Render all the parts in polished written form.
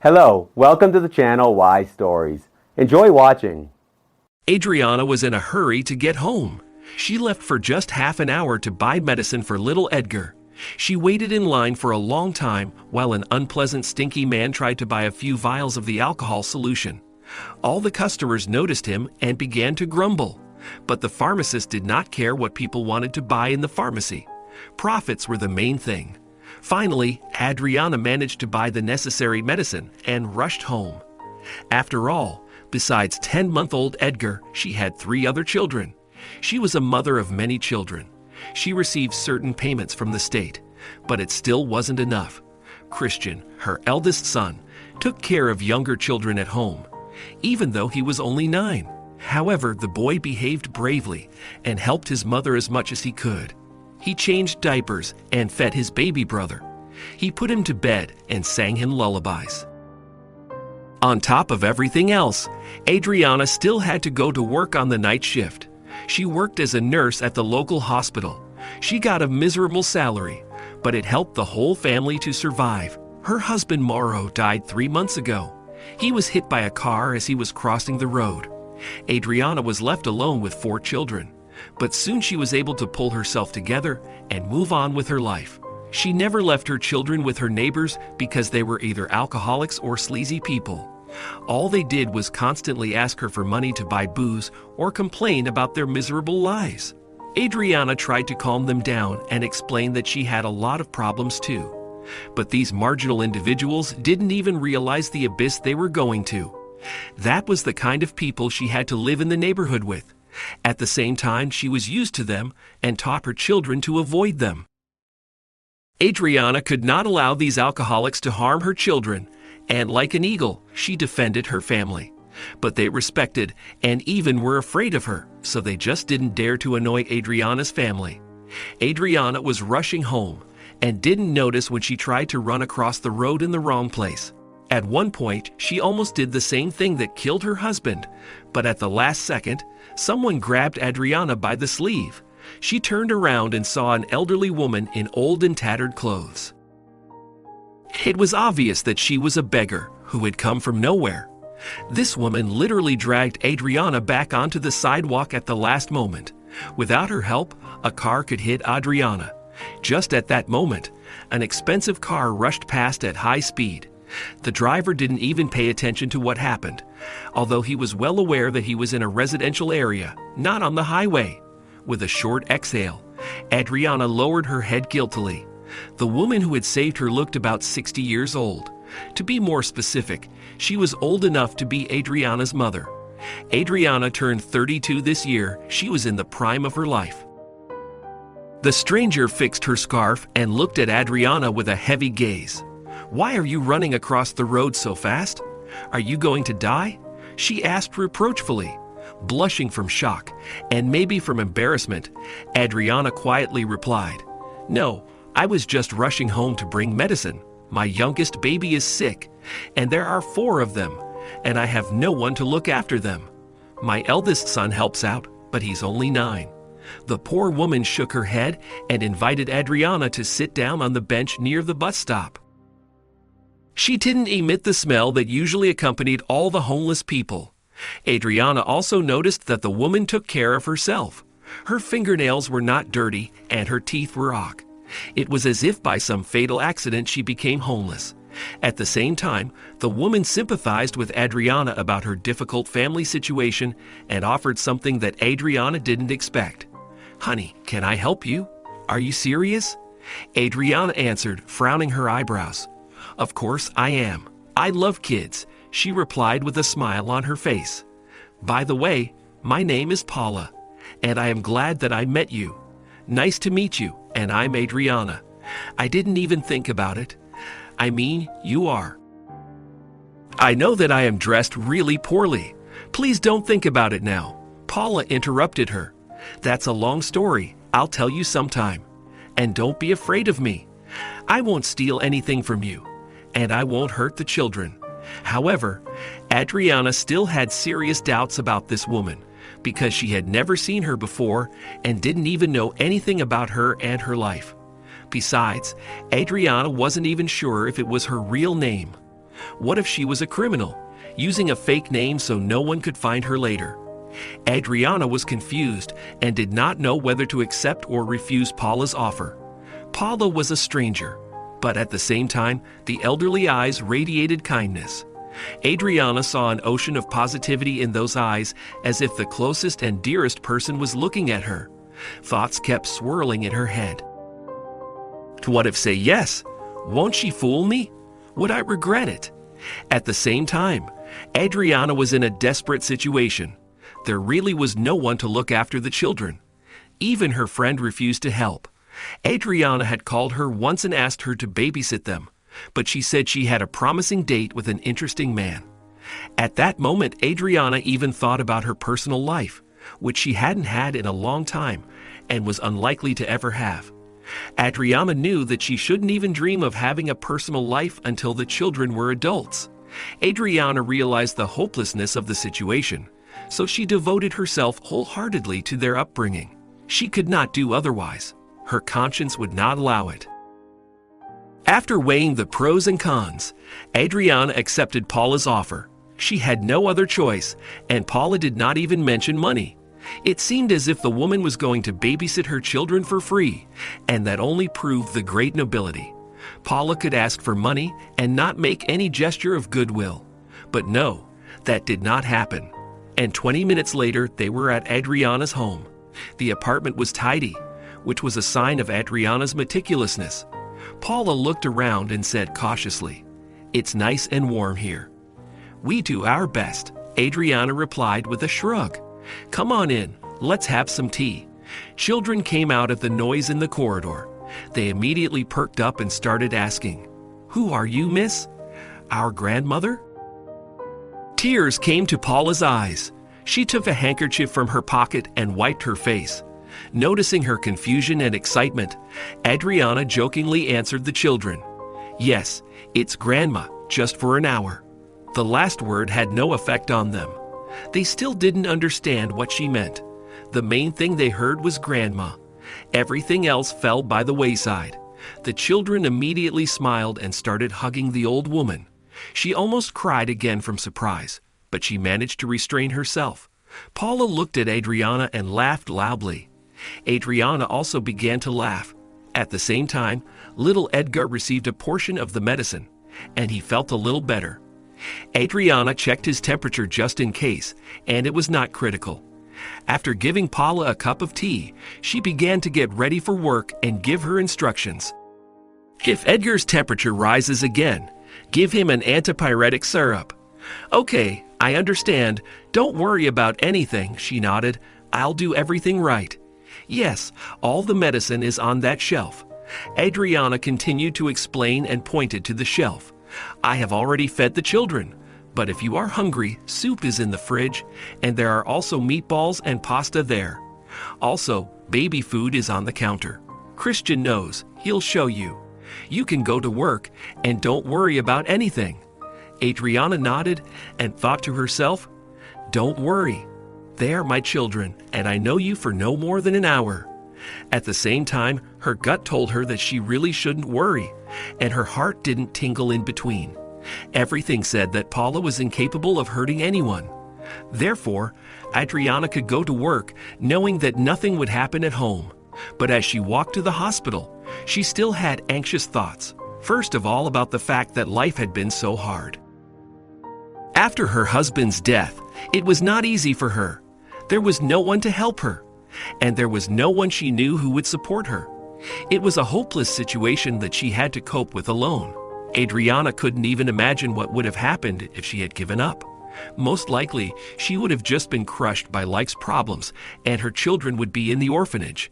Hello, welcome to the channel Why Stories. Enjoy watching. Adriana was in a hurry to get home. She left for just half an hour to buy medicine for little Edgar. She waited in line for a long time while an unpleasant, stinky man tried to buy a few vials of the alcohol solution. All the customers noticed him and began to grumble. But the pharmacist did not care what people wanted to buy in the pharmacy. Profits were the main thing. Finally, Adriana managed to buy the necessary medicine and rushed home. After all, besides 10-month-old Edgar, she had 3 other children. She was a mother of many children. She received certain payments from the state, but it still wasn't enough. Christian, her eldest son, took care of younger children at home, even though he was only 9. However, the boy behaved bravely and helped his mother as much as he could. He changed diapers and fed his baby brother. He put him to bed and sang him lullabies. On top of everything else, Adriana still had to go to work on the night shift. She worked as a nurse at the local hospital. She got a miserable salary, but it helped the whole family to survive. Her husband Mauro died 3 months ago. He was hit by a car as he was crossing the road. Adriana was left alone with 4 children. But soon she was able to pull herself together and move on with her life. She never left her children with her neighbors because they were either alcoholics or sleazy people. All they did was constantly ask her for money to buy booze or complain about their miserable lives. Adriana tried to calm them down and explain that she had a lot of problems too. But these marginal individuals didn't even realize the abyss they were going to. That was the kind of people she had to live in the neighborhood with. At the same time, she was used to them and taught her children to avoid them. Adriana could not allow these alcoholics to harm her children, and like an eagle, she defended her family. But they respected and even were afraid of her, so they just didn't dare to annoy Adriana's family. Adriana was rushing home and didn't notice when she tried to run across the road in the wrong place. At one point, she almost did the same thing that killed her husband, but at the last second, someone grabbed Adriana by the sleeve. She turned around and saw an elderly woman in old and tattered clothes. It was obvious that she was a beggar who had come from nowhere. This woman literally dragged Adriana back onto the sidewalk at the last moment. Without her help, a car could hit Adriana. Just at that moment, an expensive car rushed past at high speed. The driver didn't even pay attention to what happened, although he was well aware that he was in a residential area, not on the highway. With a short exhale, Adriana lowered her head guiltily. The woman who had saved her looked about 60 years old. To be more specific, she was old enough to be Adriana's mother. Adriana turned 32 this year. She was in the prime of her life. The stranger fixed her scarf and looked at Adriana with a heavy gaze. "Why are you running across the road so fast? Are you going to die?" she asked reproachfully. Blushing from shock, and maybe from embarrassment, Adriana quietly replied, "No, I was just rushing home to bring medicine. My youngest baby is sick, and there are 4 of them, and I have no one to look after them. My eldest son helps out, but he's only 9. The poor woman shook her head and invited Adriana to sit down on the bench near the bus stop. She didn't emit the smell that usually accompanied all the homeless people. Adriana also noticed that the woman took care of herself. Her fingernails were not dirty and her teeth were awk. It was as if by some fatal accident she became homeless. At the same time, the woman sympathized with Adriana about her difficult family situation and offered something that Adriana didn't expect. "Honey, can I help you? Are you serious?" Adriana answered, frowning her eyebrows. "Of course I am. I love kids," she replied with a smile on her face. "By the way, my name is Paula, and I am glad that I met you. Nice to meet you, and I'm Adriana. I didn't even think about it. I mean, you are. I know that I am dressed really poorly. Please don't think about it now." Paula interrupted her. "That's a long story. I'll tell you sometime. And don't be afraid of me. I won't steal anything from you, and I won't hurt the children." However, Adriana still had serious doubts about this woman because she had never seen her before and didn't even know anything about her and her life. Besides, Adriana wasn't even sure if it was her real name. What if she was a criminal, using a fake name so no one could find her later? Adriana was confused and did not know whether to accept or refuse Paula's offer. Paula was a stranger, but at the same time, the elderly eyes radiated kindness. Adriana saw an ocean of positivity in those eyes, as if the closest and dearest person was looking at her. Thoughts kept swirling in her head. What if say yes? Won't she fool me? Would I regret it? At the same time, Adriana was in a desperate situation. There really was no one to look after the children. Even her friend refused to help. Adriana had called her once and asked her to babysit them, but she said she had a promising date with an interesting man. At that moment, Adriana even thought about her personal life, which she hadn't had in a long time and was unlikely to ever have. Adriana knew that she shouldn't even dream of having a personal life until the children were adults. Adriana realized the hopelessness of the situation, so she devoted herself wholeheartedly to their upbringing. She could not do otherwise. Her conscience would not allow it. After weighing the pros and cons, Adriana accepted Paula's offer. She had no other choice, and Paula did not even mention money. It seemed as if the woman was going to babysit her children for free, and that only proved the great nobility. Paula could ask for money and not make any gesture of goodwill. But no, that did not happen. And 20 minutes later, they were at Adriana's home. The apartment was tidy, which was a sign of Adriana's meticulousness. Paula looked around and said cautiously, "It's nice and warm here." "We do our best," Adriana replied with a shrug. "Come on in, let's have some tea." Children came out at the noise in the corridor. They immediately perked up and started asking, "Who are you, miss?" "Our grandmother?" Tears came to Paula's eyes. She took a handkerchief from her pocket and wiped her face. Noticing her confusion and excitement, Adriana jokingly answered the children, "Yes, it's Grandma, just for an hour." The last word had no effect on them. They still didn't understand what she meant. The main thing they heard was Grandma. Everything else fell by the wayside. The children immediately smiled and started hugging the old woman. She almost cried again from surprise, but she managed to restrain herself. Paula looked at Adriana and laughed loudly. Adriana also began to laugh. At the same time, little Edgar received a portion of the medicine, and he felt a little better. Adriana checked his temperature just in case, and it was not critical. After giving Paula a cup of tea, she began to get ready for work and give her instructions. If Edgar's temperature rises again, give him an antipyretic syrup. "Okay, I understand. Don't worry about anything," she nodded. "I'll do everything right." "Yes, all the medicine is on that shelf." Adriana continued to explain and pointed to the shelf. "I have already fed the children, but if you are hungry, soup is in the fridge, and there are also meatballs and pasta there. Also, baby food is on the counter. Christian knows, he'll show you. You can go to work and don't worry about anything." Adriana nodded and thought to herself, "Don't worry. They are my children, and I know you for no more than an hour." At the same time, her gut told her that she really shouldn't worry, and her heart didn't tingle in between. Everything said that Paula was incapable of hurting anyone. Therefore, Adriana could go to work knowing that nothing would happen at home. But as she walked to the hospital, she still had anxious thoughts. First of all, about the fact that life had been so hard. After her husband's death, it was not easy for her. There was no one to help her, and there was no one she knew who would support her. It was a hopeless situation that she had to cope with alone. Adriana couldn't even imagine what would have happened if she had given up. Most likely, she would have just been crushed by life's problems, and her children would be in the orphanage,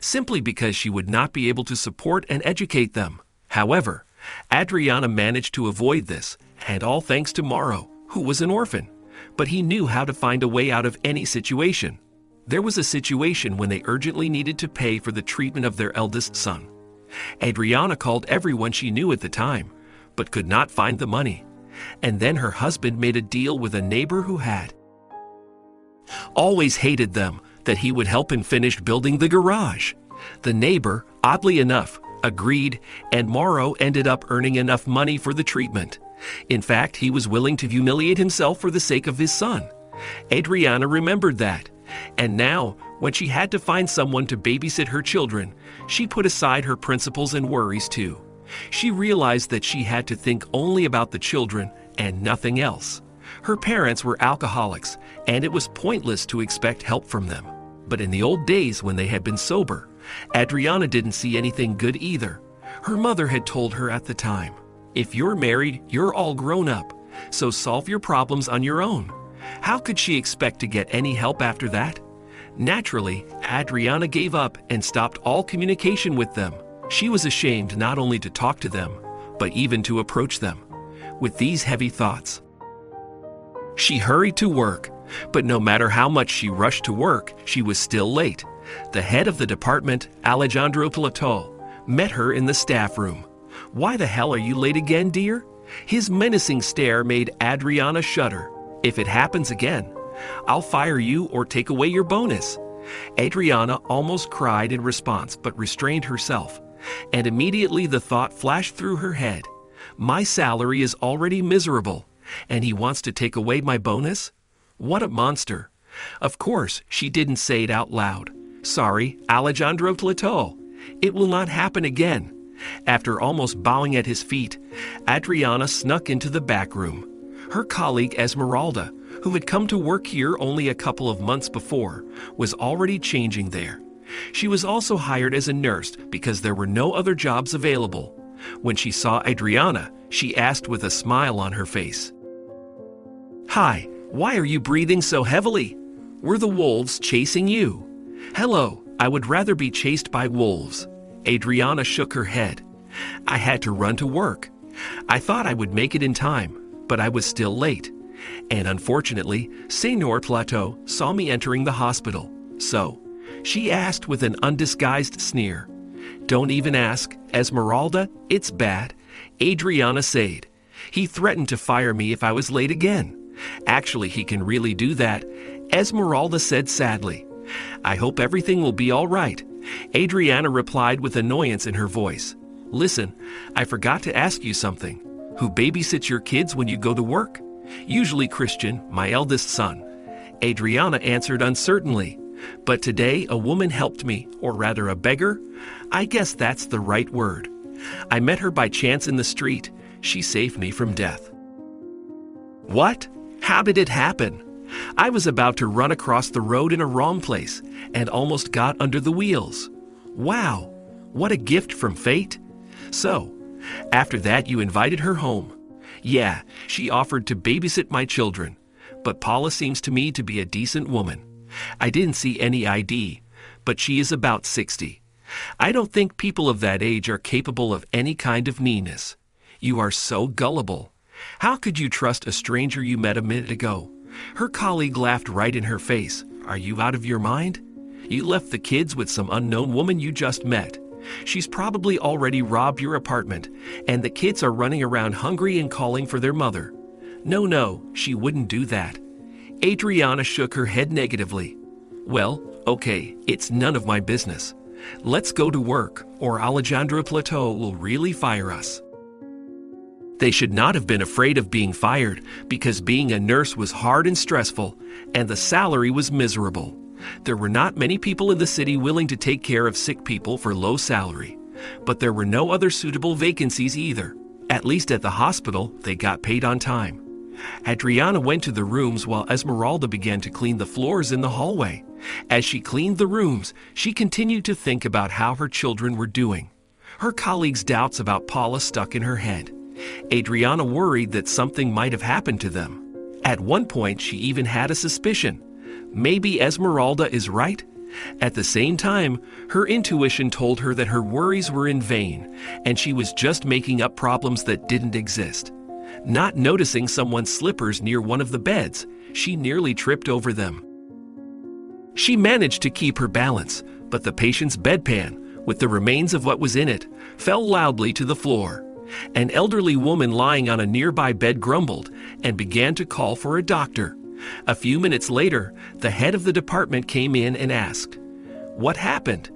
simply because she would not be able to support and educate them. However, Adriana managed to avoid this, and all thanks to Mauro, who was an orphan. But he knew how to find a way out of any situation. There was a situation when they urgently needed to pay for the treatment of their eldest son. Adriana called everyone she knew at the time, but could not find the money. And then her husband made a deal with a neighbor who had always hated them, that he would help him finish building the garage. The neighbor, oddly enough, agreed, and Mauro ended up earning enough money for the treatment. In fact, he was willing to humiliate himself for the sake of his son. Adriana remembered that, and now, when she had to find someone to babysit her children, she put aside her principles and worries too. She realized that she had to think only about the children and nothing else. Her parents were alcoholics, and it was pointless to expect help from them. But in the old days when they had been sober, Adriana didn't see anything good either. Her mother had told her at the time, "If you're married, you're all grown up, so solve your problems on your own." How could she expect to get any help after that? Naturally, Adriana gave up and stopped all communication with them. She was ashamed not only to talk to them, but even to approach them. With these heavy thoughts, she hurried to work, but no matter how much she rushed to work, she was still late. The head of the department, Señor Tlatoa, met her in the staff room. "Why the hell are you late again, dear?" His menacing stare made Adriana shudder. "If it happens again, I'll fire you or take away your bonus." Adriana almost cried in response but restrained herself, and immediately the thought flashed through her head. My salary is already miserable, and he wants to take away my bonus? What a monster. Of course, she didn't say it out loud. "Sorry, Señor Tlatoa. It will not happen again." After almost bowing at his feet, Adriana snuck into the back room. Her colleague Esmeralda, who had come to work here only a couple of months before, was already changing there. She was also hired as a nurse because there were no other jobs available. When she saw Adriana, she asked with a smile on her face, "Hi, why are you breathing so heavily? Were the wolves chasing you?" "Hello, I would rather be chased by wolves." Adriana shook her head. "I had to run to work. I thought I would make it in time, but I was still late. And unfortunately, Señor Tlatoa saw me entering the hospital. So," she asked with an undisguised sneer. "Don't even ask, Esmeralda, it's bad," Adriana said. "He threatened to fire me if I was late again." "Actually, he can really do that," Esmeralda said sadly. "I hope everything will be all right," Adriana replied with annoyance in her voice. "Listen, I forgot to ask you something. Who babysits your kids when you go to work?" "Usually Christian, my eldest son," Adriana answered uncertainly. "But today a woman helped me, or rather a beggar. I guess that's the right word. I met her by chance in the street. She saved me from death." "What? How did it happen?" "I was about to run across the road in a wrong place and almost got under the wheels." "Wow, what a gift from fate." "So, after that you invited her home?" "Yeah, she offered to babysit my children, but Paula seems to me to be a decent woman. I didn't see any ID, but she is about 60. I don't think people of that age are capable of any kind of meanness." "You are so gullible. How could you trust a stranger you met a minute ago?" Her colleague laughed right in her face. "Are you out of your mind? You left the kids with some unknown woman you just met. She's probably already robbed your apartment, and the kids are running around hungry and calling for their mother." No, she wouldn't do that." Adriana shook her head negatively. "Well, okay, it's none of my business. Let's go to work, or Señor Tlatoa will really fire us." They should not have been afraid of being fired, because being a nurse was hard and stressful, and the salary was miserable. There were not many people in the city willing to take care of sick people for low salary, but there were no other suitable vacancies either. At least at the hospital, they got paid on time. Adriana went to the rooms while Esmeralda began to clean the floors in the hallway. As she cleaned the rooms, she continued to think about how her children were doing. Her colleagues' doubts about Paula stuck in her head. Adriana worried that something might have happened to them. At one point, she even had a suspicion. Maybe Esmeralda is right? At the same time, her intuition told her that her worries were in vain, and she was just making up problems that didn't exist. Not noticing someone's slippers near one of the beds, she nearly tripped over them. She managed to keep her balance, but the patient's bedpan, with the remains of what was in it, fell loudly to the floor. An elderly woman lying on a nearby bed grumbled and began to call for a doctor. A few minutes later, the head of the department came in and asked, "What happened?"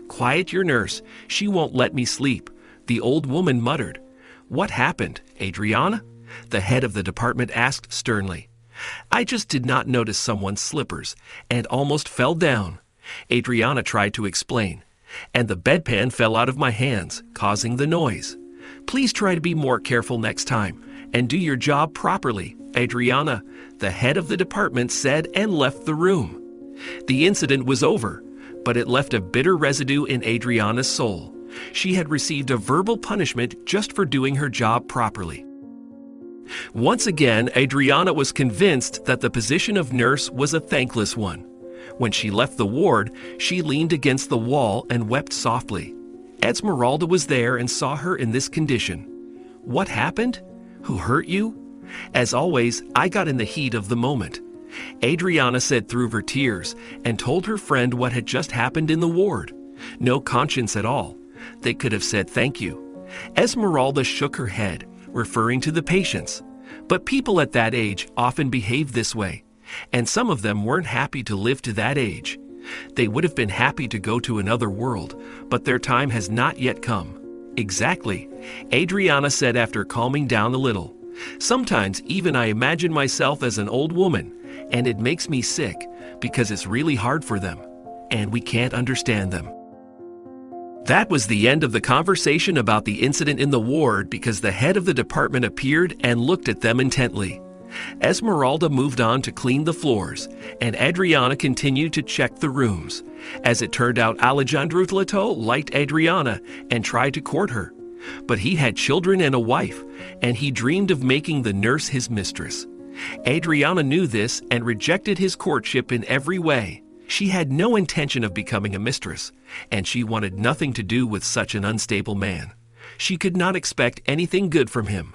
"Quiet your nurse. She won't let me sleep," the old woman muttered. "What happened, Adriana?" The head of the department asked sternly. I just did not notice someone's slippers and almost fell down. Adriana tried to explain, and the bedpan fell out of my hands, causing the noise. Please try to be more careful next time and do your job properly, Adriana, the head of the department said, and left the room. The incident was over, but it left a bitter residue in Adriana's soul. She had received a verbal punishment just for doing her job properly. Once again, Adriana was convinced that the position of nurse was a thankless one. When she left the ward, she leaned against the wall and wept softly. Esmeralda was there and saw her in this condition. What happened? Who hurt you? As always, I got in the heat of the moment. Adriana said through her tears and told her friend what had just happened in the ward. No conscience at all. They could have said thank you. Esmeralda shook her head, referring to the patients. But people at that age often behave this way, and some of them weren't happy to live to that age. They would have been happy to go to another world, but their time has not yet come. Exactly, Adriana said after calming down a little. Sometimes even I imagine myself as an old woman, and it makes me sick because it's really hard for them, and we can't understand them. That was the end of the conversation about the incident in the ward because the head of the department appeared and looked at them intently. Esmeralda moved on to clean the floors, and Adriana continued to check the rooms. As it turned out, Señor Tlatoa liked Adriana and tried to court her. But he had children and a wife, and he dreamed of making the nurse his mistress. Adriana knew this and rejected his courtship in every way. She had no intention of becoming a mistress, and she wanted nothing to do with such an unstable man. She could not expect anything good from him.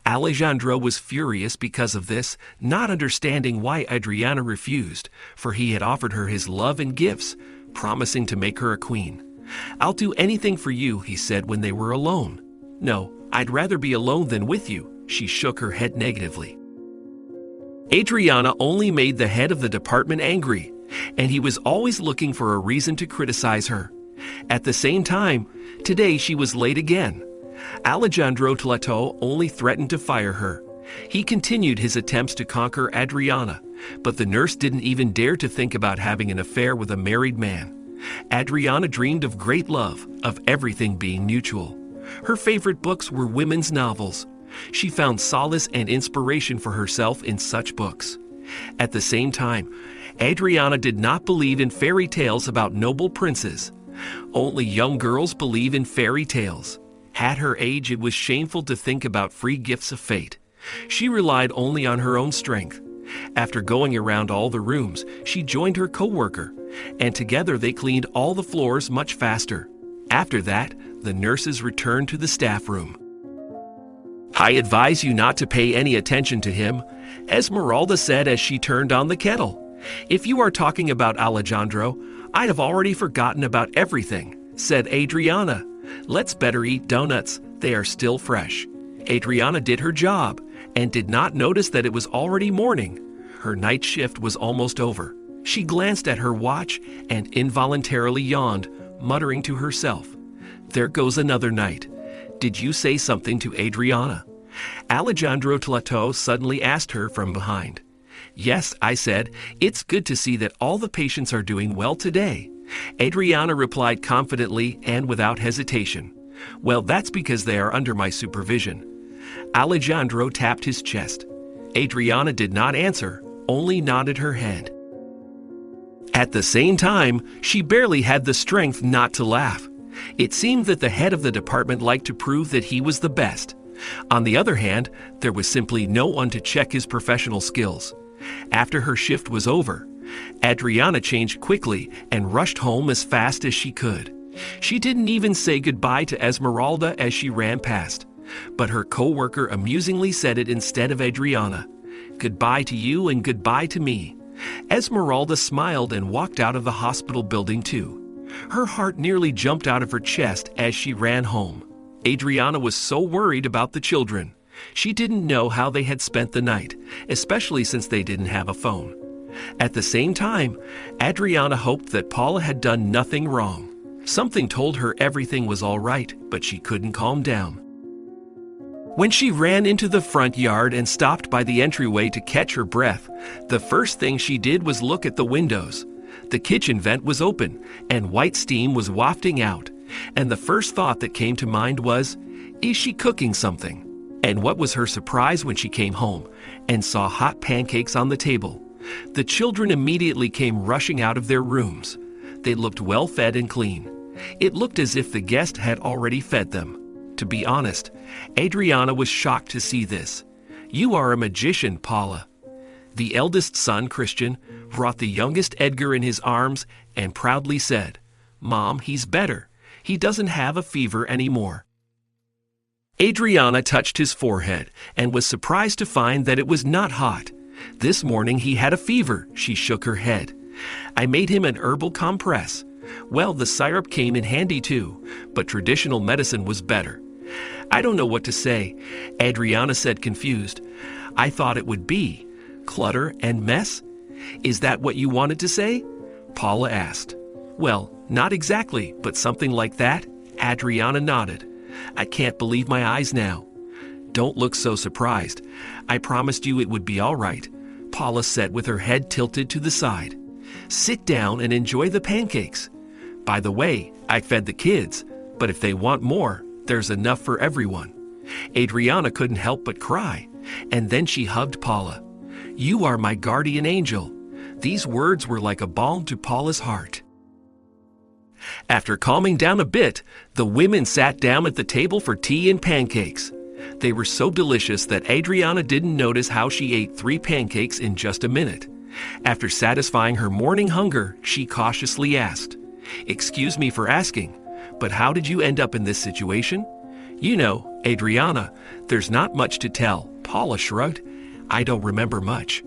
Alejandro was furious because of this, not understanding why Adriana refused, for he had offered her his love and gifts, promising to make her a queen. I'll do anything for you, he said when they were alone. No, I'd rather be alone than with you, she shook her head negatively. Adriana only made the head of the department angry, and he was always looking for a reason to criticize her. At the same time, today she was late again. Señor Tlatoa only threatened to fire her. He continued his attempts to conquer Adriana, but the nurse didn't even dare to think about having an affair with a married man. Adriana dreamed of great love, of everything being mutual. Her favorite books were women's novels. She found solace and inspiration for herself in such books. At the same time, Adriana did not believe in fairy tales about noble princes. Only young girls believe in fairy tales. At her age, it was shameful to think about free gifts of fate. She relied only on her own strength. After going around all the rooms, she joined her co-worker, and together they cleaned all the floors much faster. After that, the nurses returned to the staff room. I advise you not to pay any attention to him, Esmeralda said as she turned on the kettle. If you are talking about Alejandro, I'd have already forgotten about everything, said Adriana. Let's better eat donuts. They are still fresh. Adriana did her job and did not notice that it was already morning. Her night shift was almost over. She glanced at her watch and involuntarily yawned, muttering to herself, "There goes another night." Did you say something to Adriana? Señor Tlatoa suddenly asked her from behind. Yes, I said, it's good to see that all the patients are doing well today. Adriana replied confidently and without hesitation. Well, that's because they are under my supervision. Alejandro tapped his chest. Adriana did not answer, only nodded her head. At the same time, she barely had the strength not to laugh. It seemed that the head of the department liked to prove that he was the best. On the other hand, there was simply no one to check his professional skills. After her shift was over, Adriana changed quickly and rushed home as fast as she could. She didn't even say goodbye to Esmeralda as she ran past, but her co-worker amusingly said it instead of Adriana. Goodbye to you and goodbye to me. Esmeralda smiled and walked out of the hospital building too. Her heart nearly jumped out of her chest as she ran home. Adriana was so worried about the children. She didn't know how they had spent the night, especially since they didn't have a phone. At the same time, Adriana hoped that Paula had done nothing wrong. Something told her everything was all right, but she couldn't calm down. When she ran into the front yard and stopped by the entryway to catch her breath, the first thing she did was look at the windows. The kitchen vent was open, and white steam was wafting out, and the first thought that came to mind was, is she cooking something? And what was her surprise when she came home and saw hot pancakes on the table? The children immediately came rushing out of their rooms. They looked well fed and clean. It looked as if the guest had already fed them. To be honest, Adriana was shocked to see this. "You are a magician, Paula." The eldest son, Christian, brought the youngest Edgar in his arms and proudly said, "Mom, he's better. He doesn't have a fever anymore." Adriana touched his forehead and was surprised to find that it was not hot. "This morning he had a fever," she shook her head. "I made him an herbal compress. Well, the syrup came in handy too, but traditional medicine was better." "I don't know what to say," Adriana said, confused. "I thought it would be clutter and mess." "Is that what you wanted to say?" Paula asked. "Well, not exactly, but something like that," Adriana nodded. "I can't believe my eyes now." "Don't look so surprised. I promised you it would be all right," Paula said with her head tilted to the side. "Sit down and enjoy the pancakes. By the way, I fed the kids, but if they want more, there's enough for everyone." Adriana couldn't help but cry, and then she hugged Paula. "You are my guardian angel." These words were like a balm to Paula's heart. After calming down a bit, the women sat down at the table for tea and pancakes. They were so delicious that Adriana didn't notice how she ate 3 pancakes in just a minute. After satisfying her morning hunger, she cautiously asked, "Excuse me for asking, but how did you end up in this situation?" "You know, Adriana, there's not much to tell," Paula shrugged. "I don't remember much.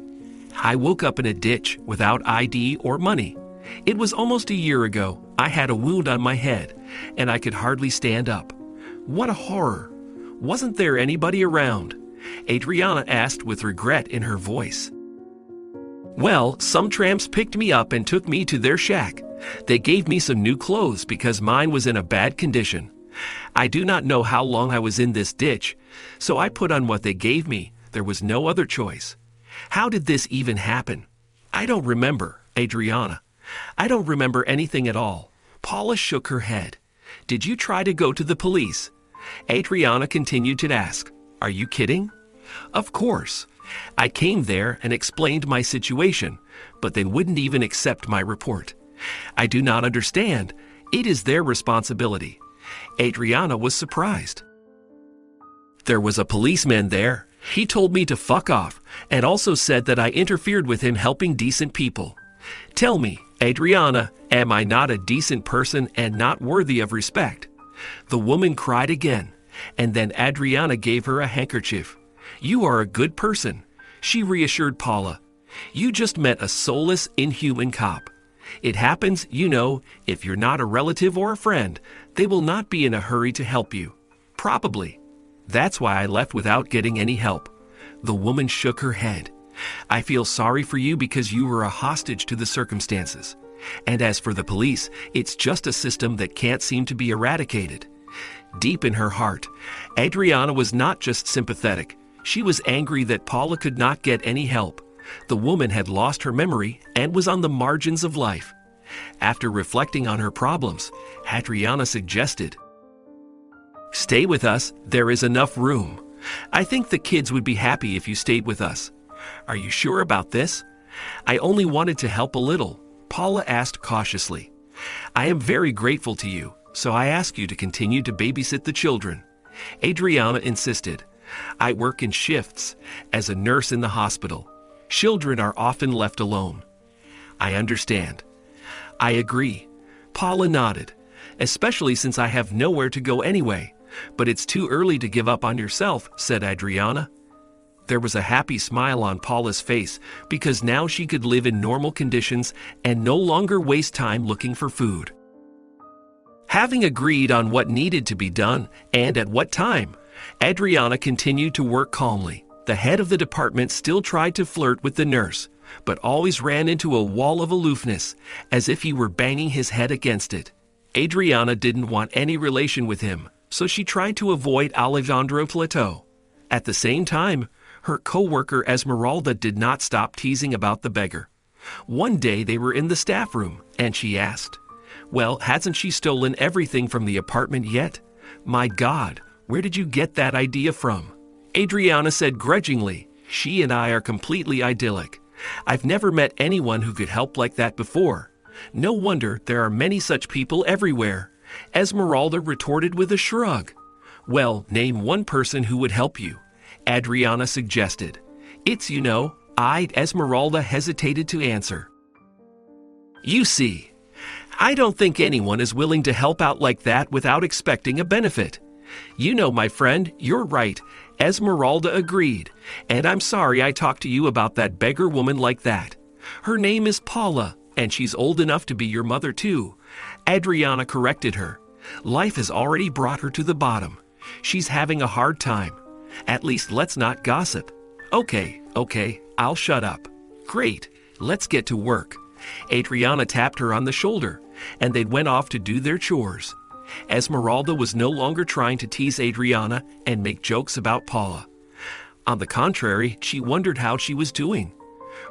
I woke up in a ditch without ID or money. It was almost a year ago. I had a wound on my head, and I could hardly stand up. What a horror. Wasn't there anybody around?" Adriana asked with regret in her voice. "Well, some tramps picked me up and took me to their shack. They gave me some new clothes because mine was in a bad condition. I do not know how long I was in this ditch, so I put on what they gave me. There was no other choice." "How did this even happen?" "I don't remember, Adriana. I don't remember anything at all." Paula shook her head. "Did you try to go to the police?" Adriana continued to ask, "Are you kidding?" "Of course. I came there and explained my situation, but they wouldn't even accept my report. I do not understand. It is their responsibility." Adriana was surprised. "There was a policeman there. He told me to fuck off and also said that I interfered with him helping decent people. Tell me, Adriana, am I not a decent person and not worthy of respect?" The woman cried again, and then Adriana gave her a handkerchief. "You are a good person," she reassured Paula. "You just met a soulless, inhuman cop. It happens, you know, if you're not a relative or a friend, they will not be in a hurry to help you. Probably. That's why I left without getting any help." The woman shook her head. "I feel sorry for you because you were a hostage to the circumstances. And as for the police, it's just a system that can't seem to be eradicated." Deep in her heart, Adriana was not just sympathetic. She was angry that Paula could not get any help. The woman had lost her memory and was on the margins of life. After reflecting on her problems, Adriana suggested, "Stay with us, there is enough room. I think the kids would be happy if you stayed with us." "Are you sure about this?" "I only wanted to help a little," Paula asked cautiously. "I am very grateful to you, so I ask you to continue to babysit the children." Adriana insisted. "I work in shifts as a nurse in the hospital. Children are often left alone." "I understand." "I agree." Paula nodded. "Especially since I have nowhere to go anyway. But it's too early to give up on yourself," said Adriana. There was a happy smile on Paula's face because now she could live in normal conditions and no longer waste time looking for food. Having agreed on what needed to be done and at what time, Adriana continued to work calmly. The head of the department still tried to flirt with the nurse, but always ran into a wall of aloofness, as if he were banging his head against it. Adriana didn't want any relation with him, so she tried to avoid Señor Tlatoa. At the same time, her co-worker Esmeralda did not stop teasing about the beggar. One day they were in the staff room, and she asked, "Well, hasn't she stolen everything from the apartment yet? My God, where did you get that idea from?" Adriana said grudgingly, "She and I are completely idyllic. I've never met anyone who could help like that before. No wonder there are many such people everywhere." Esmeralda retorted with a shrug. "Well, name one person who would help you," Adriana suggested. Esmeralda hesitated to answer. "You see, I don't think anyone is willing to help out like that without expecting a benefit." My friend, you're right," Esmeralda agreed. "And I'm sorry I talked to you about that beggar woman like that. Her name is Paula, and she's old enough to be your mother too." Adriana corrected her. "Life has already brought her to the bottom. She's having a hard time. At least let's not gossip." Okay, I'll shut up." "Great, let's get to work." Adriana tapped her on the shoulder, and they went off to do their chores. Esmeralda was no longer trying to tease Adriana and make jokes about Paula. On the contrary, she wondered how she was doing.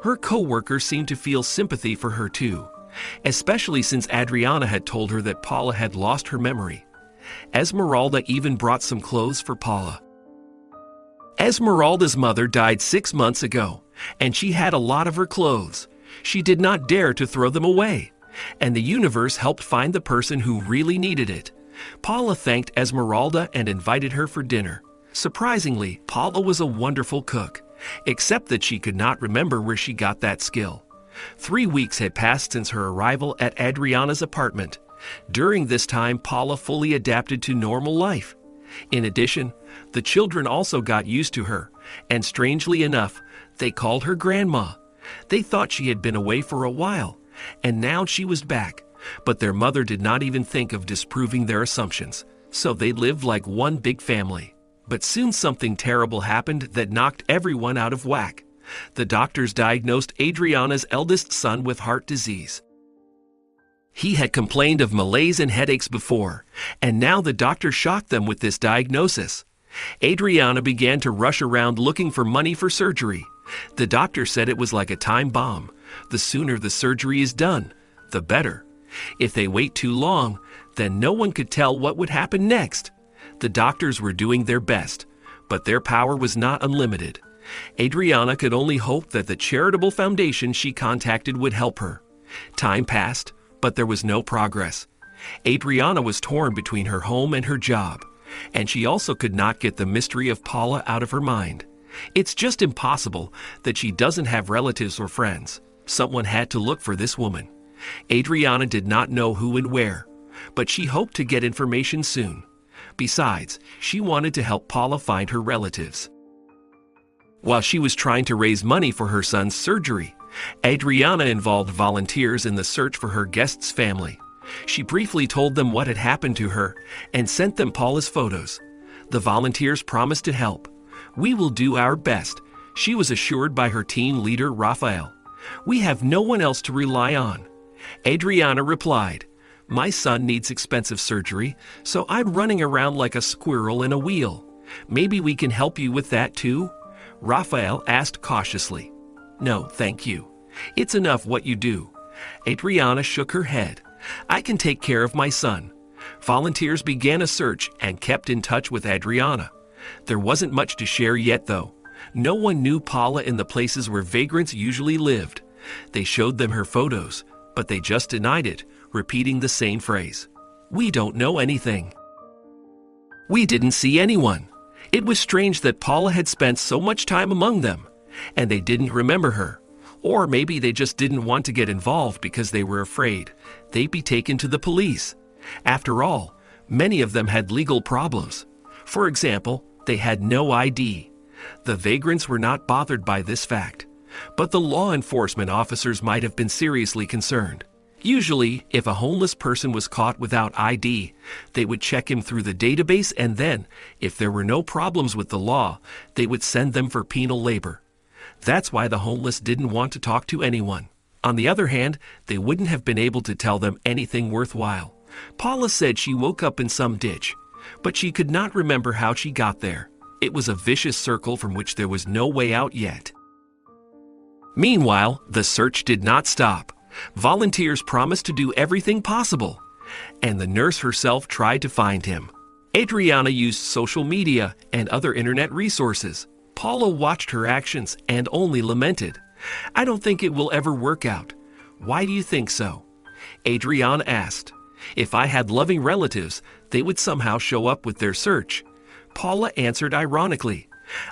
Her co-worker seemed to feel sympathy for her too, especially since Adriana had told her that Paula had lost her memory. Esmeralda even brought some clothes for Paula. Esmeralda's mother died 6 months ago, and she had a lot of her clothes. She did not dare to throw them away, and the universe helped find the person who really needed it. Paula thanked Esmeralda and invited her for dinner. Surprisingly, Paula was a wonderful cook, except that she could not remember where she got that skill. 3 weeks had passed since her arrival at Adriana's apartment. During this time, Paula fully adapted to normal life. In addition, the children also got used to her, and strangely enough, they called her Grandma. They thought she had been away for a while, and now she was back, but their mother did not even think of disproving their assumptions, so they lived like one big family. But soon something terrible happened that knocked everyone out of whack. The doctors diagnosed Adriana's eldest son with heart disease. He had complained of malaise and headaches before, and now the doctor shocked them with this diagnosis. Adriana began to rush around looking for money for surgery. The doctor said it was like a time bomb. The sooner the surgery is done, the better. If they wait too long, then no one could tell what would happen next. The doctors were doing their best, but their power was not unlimited. Adriana could only hope that the charitable foundation she contacted would help her. Time passed, but there was no progress. Adriana was torn between her home and her job, and she also could not get the mystery of Paula out of her mind. It's just impossible that she doesn't have relatives or friends. Someone had to look for this woman. Adriana did not know who and where, but she hoped to get information soon. Besides, she wanted to help Paula find her relatives. While she was trying to raise money for her son's surgery, Adriana involved volunteers in the search for her guest's family. She briefly told them what had happened to her and sent them Paula's photos. The volunteers promised to help. "We will do our best," she was assured by her team leader Rafael. "We have no one else to rely on." Adriana replied, "My son needs expensive surgery, so I'm running around like a squirrel in a wheel. Maybe we can help you with that too?" Rafael asked cautiously. "No, thank you. It's enough what you do." Adriana shook her head. "I can take care of my son." Volunteers began a search and kept in touch with Adriana. There wasn't much to share yet, though. No one knew Paula in the places where vagrants usually lived. They showed them her photos, but they just denied it, repeating the same phrase. "We don't know anything. We didn't see anyone." It was strange that Paula had spent so much time among them, and they didn't remember her. Or maybe they just didn't want to get involved because they were afraid they'd be taken to the police. After all, many of them had legal problems. For example, they had no ID. The vagrants were not bothered by this fact, but the law enforcement officers might have been seriously concerned. Usually, if a homeless person was caught without ID, they would check him through the database, and then, if there were no problems with the law, they would send them for penal labor. That's why the homeless didn't want to talk to anyone. On the other hand, they wouldn't have been able to tell them anything worthwhile. Paula said she woke up in some ditch, but she could not remember how she got there. It was a vicious circle from which there was no way out yet. Meanwhile, the search did not stop. Volunteers promised to do everything possible, and the nurse herself tried to find him. Adriana used social media and other internet resources. Paula watched her actions and only lamented. "I don't think it will ever work out." "Why do you think so?" Adriana asked. "If I had loving relatives, they would somehow show up with their search." Paula answered ironically.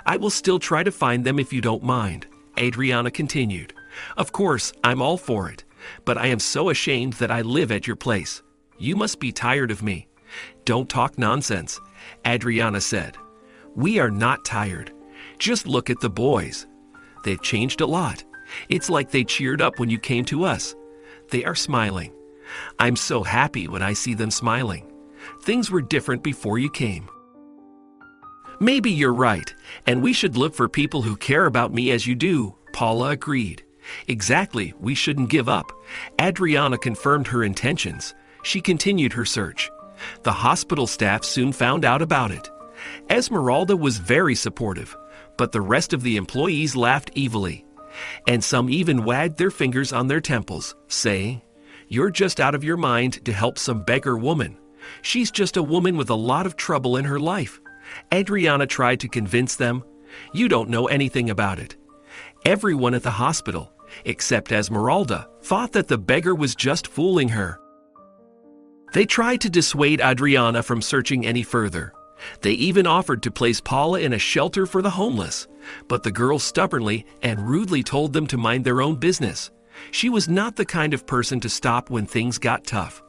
"I will still try to find them if you don't mind." Adriana continued. "Of course, I'm all for it, but I am so ashamed that I live at your place. You must be tired of me." "Don't talk nonsense," Adriana said. "We are not tired. Just look at the boys. They've changed a lot. It's like they cheered up when you came to us. They are smiling. I'm so happy when I see them smiling. Things were different before you came." "Maybe you're right, and we should look for people who care about me as you do," Paula agreed. "Exactly, we shouldn't give up." Adriana confirmed her intentions. She continued her search. The hospital staff soon found out about it. Esmeralda was very supportive, but the rest of the employees laughed evilly, and some even wagged their fingers on their temples, saying, "You're just out of your mind to help some beggar woman. She's just a woman with a lot of trouble in her life." Adriana tried to convince them, "You don't know anything about it." Everyone at the hospital, except Esmeralda, thought that the beggar was just fooling her. They tried to dissuade Adriana from searching any further. They even offered to place Paula in a shelter for the homeless, but the girl stubbornly and rudely told them to mind their own business. She was not the kind of person to stop when things got tough.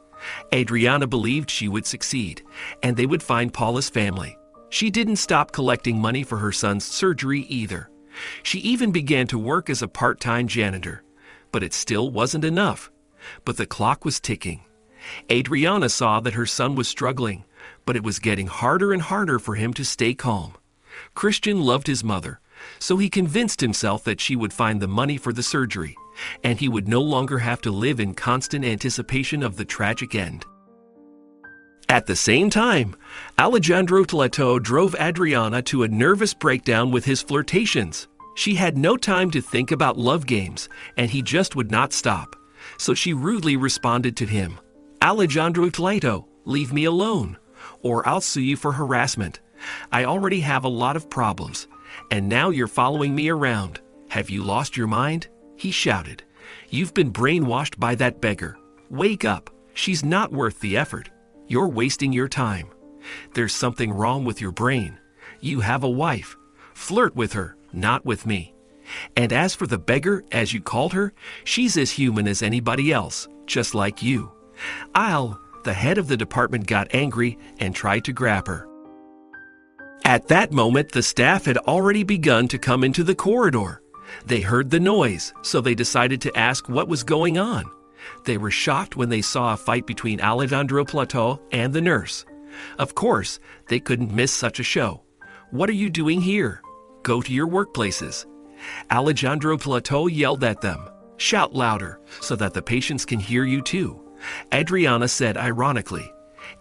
Adriana believed she would succeed, and they would find Paula's family. She didn't stop collecting money for her son's surgery either. She even began to work as a part-time janitor, but it still wasn't enough. But the clock was ticking. Adriana saw that her son was struggling, but it was getting harder and harder for him to stay calm. Christian loved his mother, so he convinced himself that she would find the money for the surgery, and he would no longer have to live in constant anticipation of the tragic end. At the same time, Señor Tlatoa drove Adriana to a nervous breakdown with his flirtations. She had no time to think about love games, and he just would not stop, so she rudely responded to him. "Señor Tlatoa, leave me alone, or I'll sue you for harassment. I already have a lot of problems, and now you're following me around. Have you lost your mind?" he shouted. "You've been brainwashed by that beggar. Wake up. She's not worth the effort. You're wasting your time. There's something wrong with your brain. You have a wife. Flirt with her, not with me. And as for the beggar, as you called her, she's as human as anybody else, just like you." The head of the department got angry and tried to grab her. At that moment, the staff had already begun to come into the corridor. They heard the noise, so they decided to ask what was going on. They were shocked when they saw a fight between Señor Tlatoa and the nurse. Of course, they couldn't miss such a show. "What are you doing here? Go to your workplaces." Señor Tlatoa yelled at them. "Shout louder, so that the patients can hear you too." Adriana said ironically,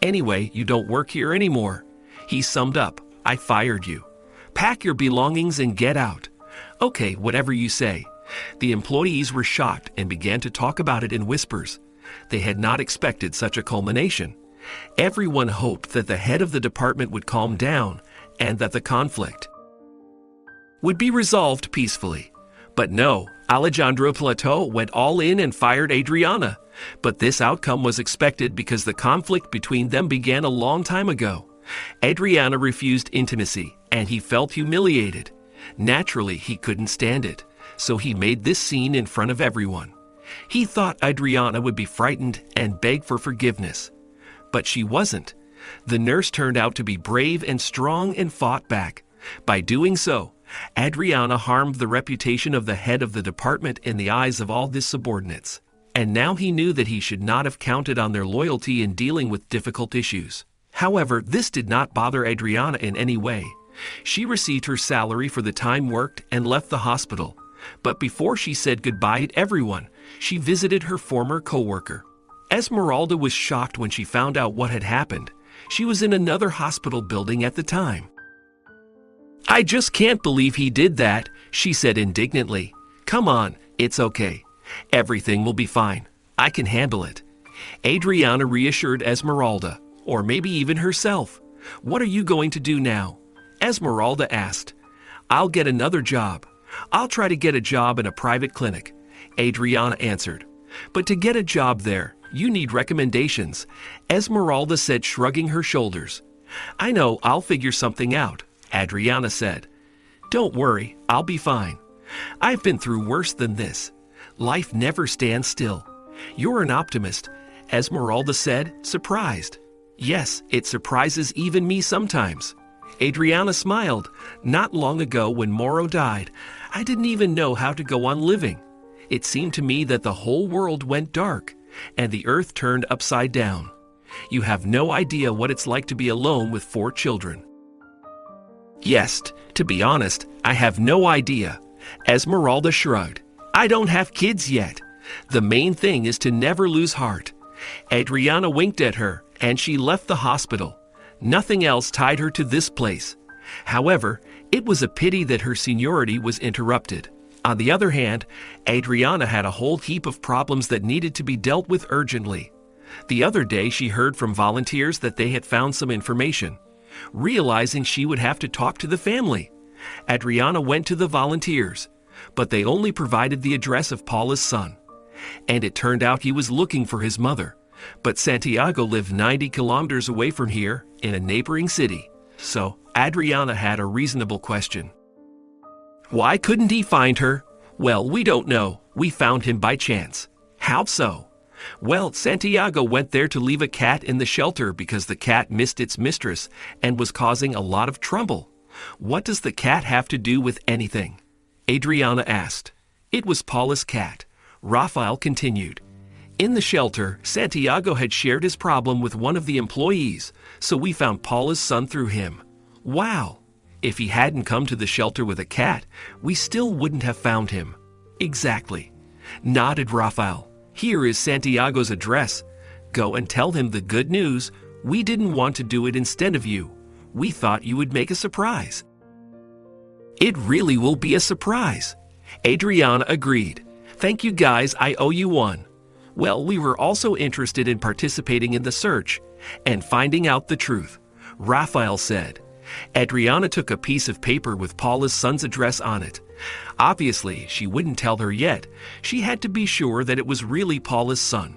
"Anyway, you don't work here anymore." He summed up, "I fired you. Pack your belongings and get out." "Okay, whatever you say." The employees were shocked and began to talk about it in whispers. They had not expected such a culmination. Everyone hoped that the head of the department would calm down and that the conflict would be resolved peacefully. But no, Señor Tlatoa went all in and fired Adriana. But this outcome was expected because the conflict between them began a long time ago. Adriana refused intimacy, and he felt humiliated. Naturally, he couldn't stand it, so he made this scene in front of everyone. He thought Adriana would be frightened and beg for forgiveness. But she wasn't. The nurse turned out to be brave and strong and fought back. By doing so, Adriana harmed the reputation of the head of the department in the eyes of all his subordinates. And now he knew that he should not have counted on their loyalty in dealing with difficult issues. However, this did not bother Adriana in any way. She received her salary for the time worked and left the hospital. But before she said goodbye to everyone, she visited her former co-worker. Esmeralda was shocked when she found out what had happened. She was in another hospital building at the time. "I just can't believe he did that," she said indignantly. "Come on, it's okay. Everything will be fine. I can handle it." Adriana reassured Esmeralda, or maybe even herself. "What are you going to do now?" Esmeralda asked. "I'll get another job. I'll try to get a job in a private clinic," Adriana answered. "But to get a job there, you need recommendations," Esmeralda said, shrugging her shoulders. "I know, I'll figure something out," Adriana said. "Don't worry, I'll be fine. I've been through worse than this. Life never stands still." "You're an optimist," Esmeralda said, surprised. "Yes, it surprises even me sometimes." Adriana smiled. "Not long ago when Moro died, I didn't even know how to go on living. It seemed to me that the whole world went dark and the earth turned upside down. You have no idea what it's like to be alone with 4 children." "Yes, to be honest, I have no idea," Esmeralda shrugged. "I don't have kids yet. The main thing is to never lose heart." Adriana winked at her, and she left the hospital. Nothing else tied her to this place. However, it was a pity that her seniority was interrupted. On the other hand, Adriana had a whole heap of problems that needed to be dealt with urgently. The other day she heard from volunteers that they had found some information. Realizing she would have to talk to the family, Adriana went to the volunteers, but they only provided the address of Paula's son. And it turned out he was looking for his mother, but Santiago lived 90 kilometers away from here in a neighboring city. So Adriana had a reasonable question. Why couldn't he find her? Well, we don't know. We found him by chance. How so? Well, Santiago went there to leave a cat in the shelter because the cat missed its mistress and was causing a lot of trouble. What does the cat have to do with anything? Adriana asked. It was Paula's cat. Rafael continued. In the shelter, Santiago had shared his problem with one of the employees, so we found Paula's son through him. Wow! If he hadn't come to the shelter with a cat, we still wouldn't have found him. Exactly. Nodded Rafael. Here is Santiago's address. Go and tell him the good news. We didn't want to do it instead of you. We thought you would make a surprise. It really will be a surprise. Adriana agreed. Thank you guys, I owe you one. Well, we were also interested in participating in the search and finding out the truth, Rafael said. Adriana took a piece of paper with Paula's son's address on it. Obviously, she wouldn't tell her yet. She had to be sure that it was really Paula's son.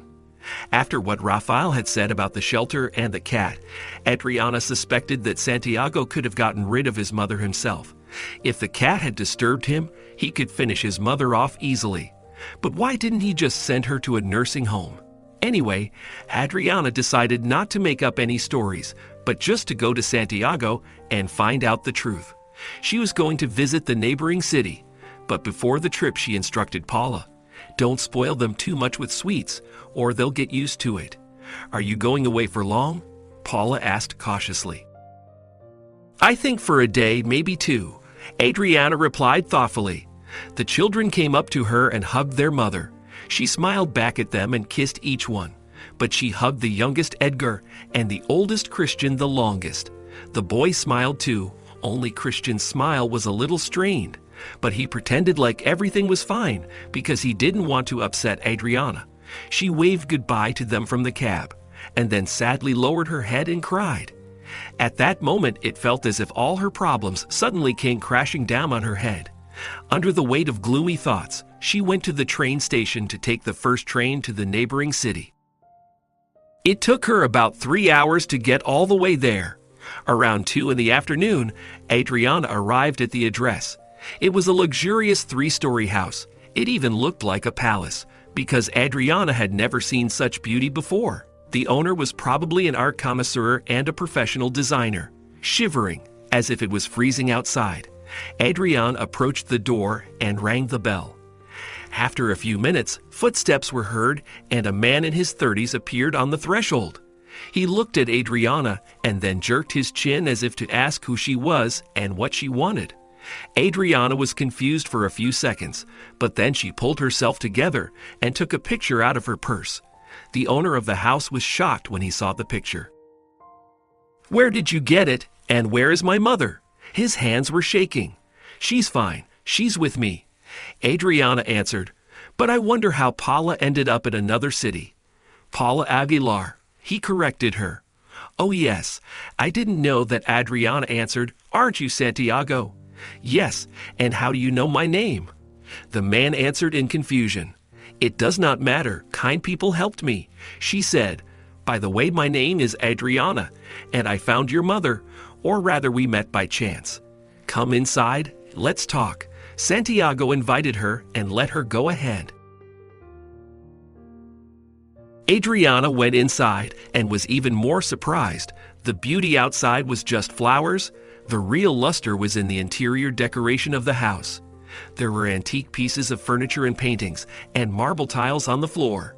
After what Rafael had said about the shelter and the cat, Adriana suspected that Santiago could have gotten rid of his mother himself. If the cat had disturbed him, he could finish his mother off easily. But why didn't he just send her to a nursing home? Anyway, Adriana decided not to make up any stories, but just to go to Santiago and find out the truth. She was going to visit the neighboring city, but before the trip she instructed Paula, don't spoil them too much with sweets, or they'll get used to it. Are you going away for long? Paula asked cautiously. I think for a day, maybe 2, Adriana replied thoughtfully. The children came up to her and hugged their mother. She smiled back at them and kissed each one, but she hugged the youngest Edgar and the oldest Christian the longest. The boy smiled too, only Christian's smile was a little strained, but he pretended like everything was fine because he didn't want to upset Adriana. She waved goodbye to them from the cab, and then sadly lowered her head and cried. At that moment, it felt as if all her problems suddenly came crashing down on her head. Under the weight of gloomy thoughts, she went to the train station to take the first train to the neighboring city. It took her about 3 hours to get all the way there. Around 2 in the afternoon, Adriana arrived at the address. It was a luxurious 3-story house. It even looked like a palace, because Adriana had never seen such beauty before. The owner was probably an art connoisseur and a professional designer. Shivering, as if it was freezing outside, Adriana approached the door and rang the bell. After a few minutes, footsteps were heard and a man in his 30s appeared on the threshold. He looked at Adriana and then jerked his chin as if to ask who she was and what she wanted. Adriana was confused for a few seconds, but then she pulled herself together and took a picture out of her purse. The owner of the house was shocked when he saw the picture. Where did you get it, and where is my mother? His hands were shaking. "She's fine. She's with me," Adriana answered. "But I wonder how Paula ended up in another city." "Paula Aguilar," he corrected her. "Oh yes, I didn't know that," Adriana answered. "Aren't you Santiago?" "Yes, and how do you know my name?" The man answered in confusion. "It does not matter. Kind people helped me," she said. "By the way, my name is Adriana, and I found your mother, or rather we met by chance. Come inside, let's talk." Santiago invited her and let her go ahead. Adriana went inside and was even more surprised. The beauty outside was just flowers. The real luster was in the interior decoration of the house. There were antique pieces of furniture and paintings, and marble tiles on the floor.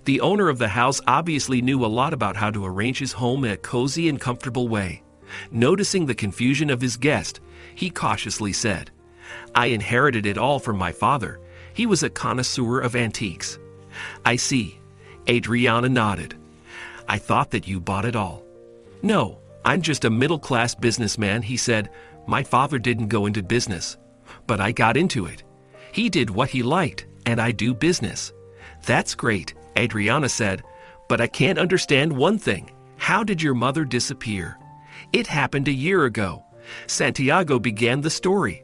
The owner of the house obviously knew a lot about how to arrange his home in a cozy and comfortable way. Noticing the confusion of his guest, he cautiously said, "I inherited it all from my father. He was a connoisseur of antiques." "I see." Adriana nodded. "I thought that you bought it all." "No, I'm just a middle-class businessman," he said. "My father didn't go into business, but I got into it. He did what he liked, and I do business." "That's great," Adriana said, "but I can't understand one thing. How did your mother disappear?" "It happened a year ago." Santiago began the story.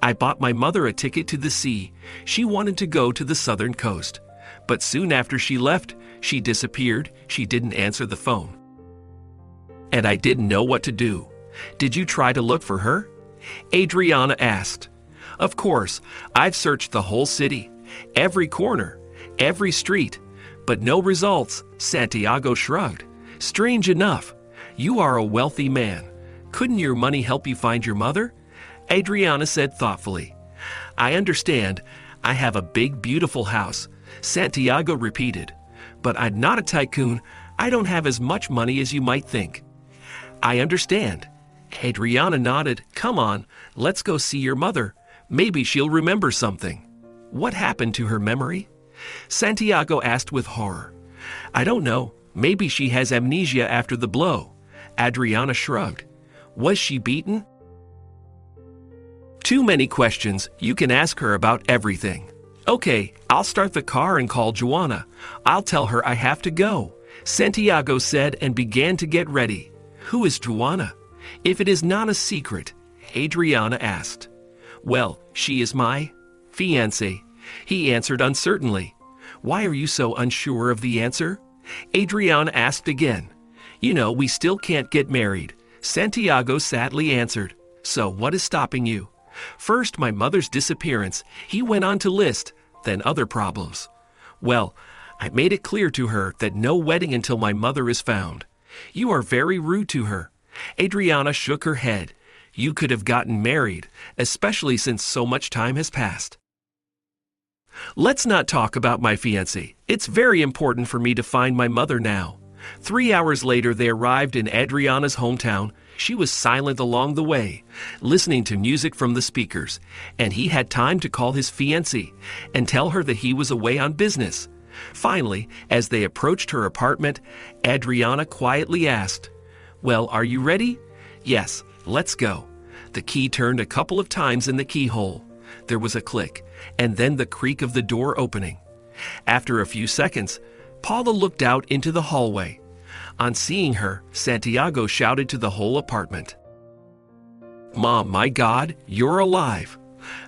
"I bought my mother a ticket to the sea. She wanted to go to the southern coast. But soon after she left, she disappeared. She didn't answer the phone. And I didn't know what to do." "Did you try to look for her?" Adriana asked. "Of course, I've searched the whole city, every corner, every street, but no results." Santiago shrugged. "Strange enough. You are a wealthy man. Couldn't your money help you find your mother?" Adriana said thoughtfully. "I understand. I have a big, beautiful house." Santiago repeated. "But I'm not a tycoon. I don't have as much money as you might think." "I understand." Adriana nodded. "Come on, let's go see your mother. Maybe she'll remember something." "What happened to her memory?" Santiago asked with horror. "I don't know. Maybe she has amnesia after the blow." Adriana shrugged. "Was she beaten?" "Too many questions. You can ask her about everything." "Okay, I'll start the car and call Joanna. I'll tell her I have to go," Santiago said and began to get ready. "Who is Joanna, if it is not a secret?" Adriana asked. "Well, she is my fiancé," he answered uncertainly. "Why are you so unsure of the answer?" Adriana asked again. "You know, we still can't get married," Santiago sadly answered. "So what is stopping you?" "First, my mother's disappearance," he went on to list, "then other problems." "Well, I made it clear to her that no wedding until my mother is found." "You are very rude to her." Adriana shook her head. "You could have gotten married, especially since so much time has passed." "Let's not talk about my fiancé. It's very important for me to find my mother now." 3 hours later, they arrived in Adriana's hometown. She was silent along the way, listening to music from the speakers, and he had time to call his fiancée and tell her that he was away on business. Finally, as they approached her apartment, Adriana quietly asked, "Well, are you ready?" "Yes, let's go." The key turned a couple of times in the keyhole. There was a click, and then the creak of the door opening. After a few seconds, Paula looked out into the hallway. On seeing her, Santiago shouted to the whole apartment, "Mom, my God, you're alive!"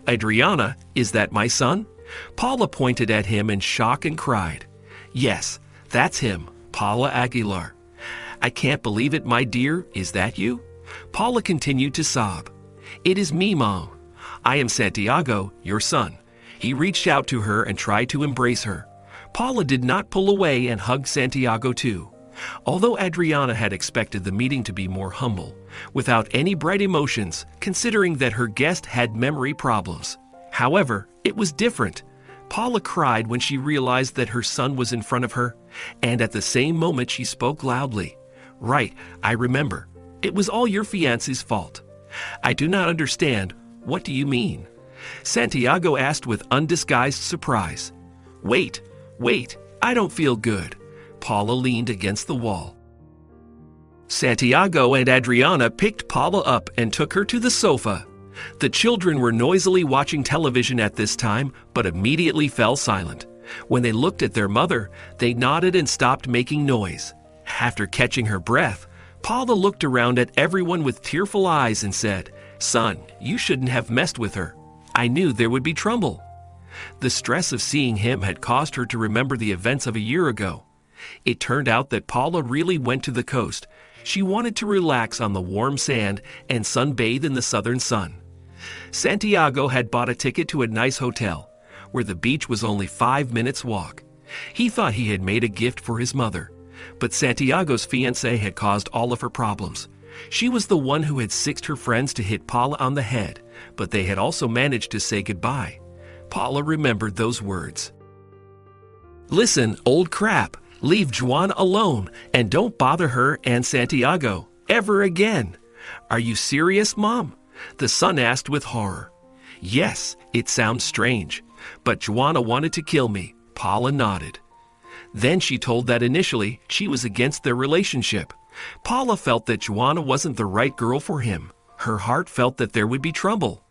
"Adriana, is that my son?" Paula pointed at him in shock and cried. "Yes, that's him, Paula Aguilar." "I can't believe it, my dear. Is that you?" Paula continued to sob. "It is me, Mom. I am Santiago, your son." He reached out to her and tried to embrace her. Paula did not pull away and hugged Santiago too. Although Adriana had expected the meeting to be more humble, without any bright emotions, considering that her guest had memory problems. However, it was different. Paula cried when she realized that her son was in front of her, and at the same moment she spoke loudly. "Right, I remember. It was all your fiancé's fault." "I do not understand. What do you mean?" Santiago asked with undisguised surprise. Wait, I don't feel good." Paula leaned against the wall. Santiago and Adriana picked Paula up and took her to the sofa. The children were noisily watching television at this time, but immediately fell silent. When they looked at their mother, they nodded and stopped making noise. After catching her breath, Paula looked around at everyone with tearful eyes and said, "Son, you shouldn't have messed with her. I knew there would be trouble." The stress of seeing him had caused her to remember the events of a year ago. It turned out that Paula really went to the coast. She wanted to relax on the warm sand and sunbathe in the southern sun. Santiago had bought a ticket to a nice hotel, where the beach was only 5 minutes' walk. He thought he had made a gift for his mother, but Santiago's fiancée had caused all of her problems. She was the one who had sixed her friends to hit Paula on the head, but they had also managed to say goodbye. Paula remembered those words. "Listen, old crap, leave Juana alone and don't bother her and Santiago ever again." "Are you serious, Mom?" the son asked with horror. "Yes, it sounds strange, but Juana wanted to kill me," Paula nodded. Then she told that initially she was against their relationship. Paula felt that Juana wasn't the right girl for him. Her heart felt that there would be trouble.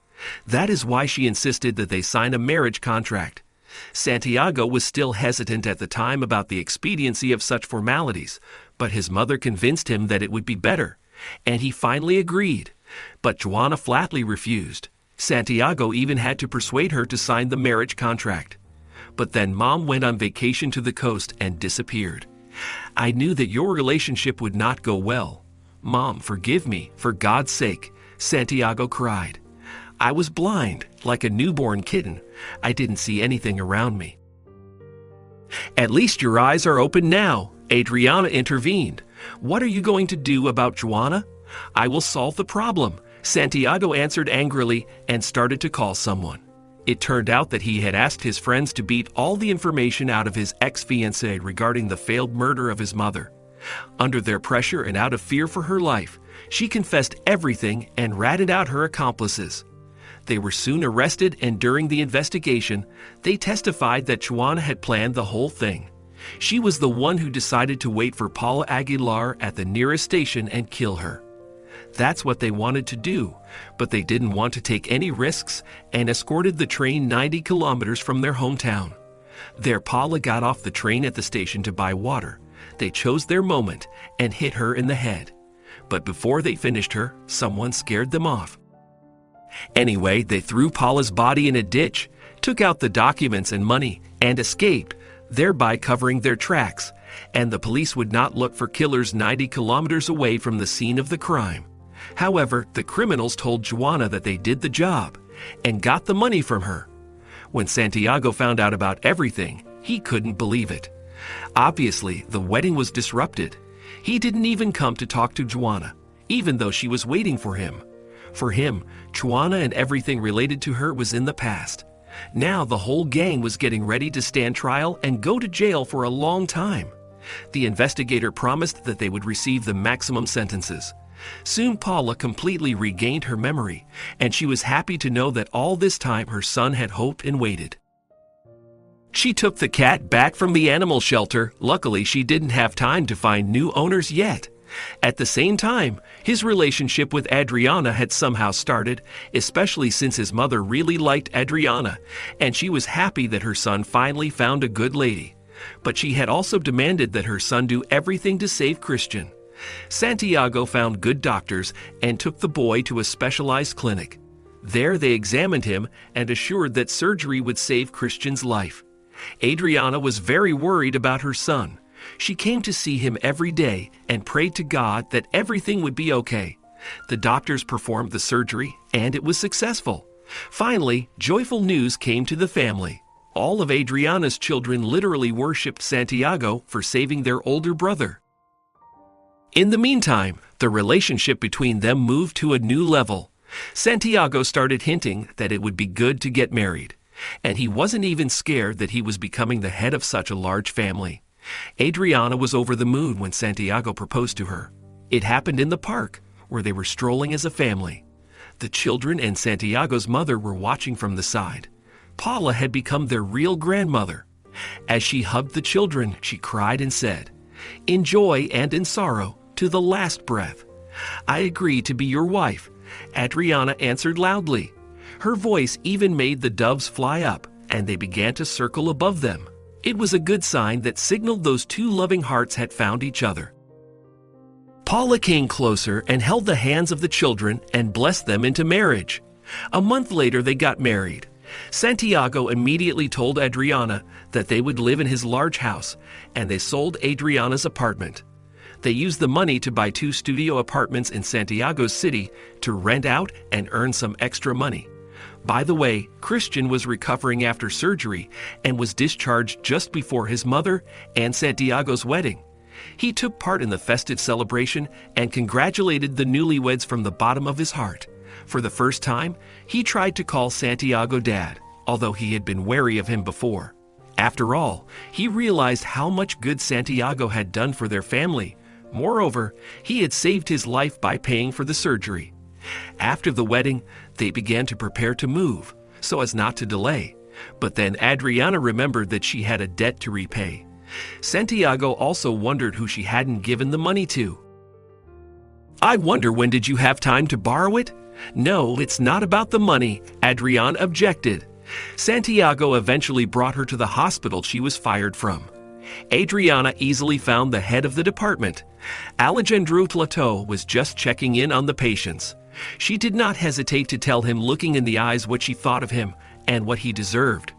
That is why she insisted that they sign a marriage contract. Santiago was still hesitant at the time about the expediency of such formalities, but his mother convinced him that it would be better, and he finally agreed. But Juana flatly refused. Santiago even had to persuade her to sign the marriage contract. But then Mom went on vacation to the coast and disappeared. "I knew that your relationship would not go well. Mom, forgive me, for God's sake," Santiago cried. "I was blind, like a newborn kitten. I didn't see anything around me." "At least your eyes are open now," Adriana intervened. "What are you going to do about Juana?" "I will solve the problem," Santiago answered angrily and started to call someone. It turned out that he had asked his friends to beat all the information out of his ex-fiancée regarding the failed murder of his mother. Under their pressure and out of fear for her life, she confessed everything and ratted out her accomplices. They were soon arrested, and during the investigation, they testified that Juana had planned the whole thing. She was the one who decided to wait for Paula Aguilar at the nearest station and kill her. That's what they wanted to do, but they didn't want to take any risks and escorted the train 90 kilometers from their hometown. There, Paula got off the train at the station to buy water. They chose their moment and hit her in the head. But before they finished her, someone scared them off. Anyway, they threw Paula's body in a ditch, took out the documents and money, and escaped, thereby covering their tracks, and the police would not look for killers 90 kilometers away from the scene of the crime. However, the criminals told Juana that they did the job and got the money from her. When Santiago found out about everything, he couldn't believe it. Obviously, the wedding was disrupted. He didn't even come to talk to Juana, even though she was waiting for him. For him, Juana and everything related to her was in the past. Now the whole gang was getting ready to stand trial and go to jail for a long time. The investigator promised that they would receive the maximum sentences. Soon Paula completely regained her memory, and she was happy to know that all this time her son had hoped and waited. She took the cat back from the animal shelter. Luckily, she didn't have time to find new owners yet. At the same time, his relationship with Adriana had somehow started, especially since his mother really liked Adriana, and she was happy that her son finally found a good lady. But she had also demanded that her son do everything to save Christian. Santiago found good doctors and took the boy to a specialized clinic. There they examined him and assured that surgery would save Christian's life. Adriana was very worried about her son. She came to see him every day and prayed to God that everything would be okay. The doctors performed the surgery, and it was successful. Finally, joyful news came to the family. All of Adriana's children literally worshipped Santiago for saving their older brother. In the meantime, the relationship between them moved to a new level. Santiago started hinting that it would be good to get married, and he wasn't even scared that he was becoming the head of such a large family. Adriana was over the moon when Santiago proposed to her. It happened in the park, where they were strolling as a family. The children and Santiago's mother were watching from the side. Paula had become their real grandmother. As she hugged the children, she cried and said, "In joy and in sorrow, to the last breath. "I agree to be your wife," Adriana answered loudly. Her voice even made the doves fly up, and they began to circle above them. It was a good sign that signaled those two loving hearts had found each other. Paula came closer and held the hands of the children and blessed them into marriage. A month later, they got married. Santiago immediately told Adriana that they would live in his large house, and they sold Adriana's apartment. They used the money to buy 2 studio apartments in Santiago City to rent out and earn some extra money. By the way, Christian was recovering after surgery and was discharged just before his mother and Santiago's wedding. He took part in the festive celebration and congratulated the newlyweds from the bottom of his heart. For the first time, he tried to call Santiago Dad, although he had been wary of him before. After all, he realized how much good Santiago had done for their family. Moreover, he had saved his life by paying for the surgery. After the wedding, they began to prepare to move, so as not to delay. But then Adriana remembered that she had a debt to repay. Santiago also wondered who she hadn't given the money to. "I wonder when did you have time to borrow it?" "No, it's not about the money," Adriana objected. Santiago eventually brought her to the hospital she was fired from. Adriana easily found the head of the department. Señor Tlatoa was just checking in on the patients. She did not hesitate to tell him, looking in the eyes, what she thought of him and what he deserved.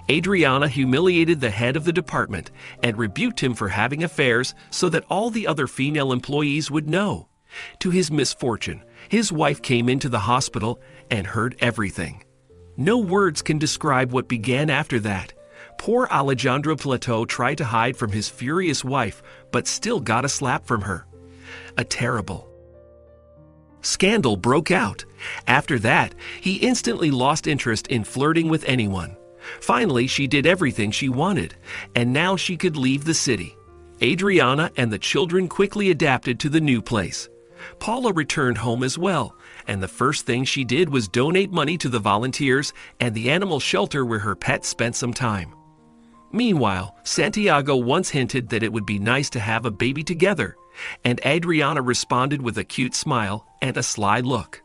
Adriana humiliated the head of the department and rebuked him for having affairs so that all the other female employees would know. To his misfortune, his wife came into the hospital and heard everything. No words can describe what began after that. Poor Señor Tlatoa tried to hide from his furious wife, but still got a slap from her. A terrible scandal broke out. After that, he instantly lost interest in flirting with anyone. Finally, she did everything she wanted, and now she could leave the city. Adriana and the children quickly adapted to the new place. Paula returned home as well, and the first thing she did was donate money to the volunteers and the animal shelter where her pets spent some time. Meanwhile, Santiago once hinted that it would be nice to have a baby together, and Adriana responded with a cute smile and a sly look.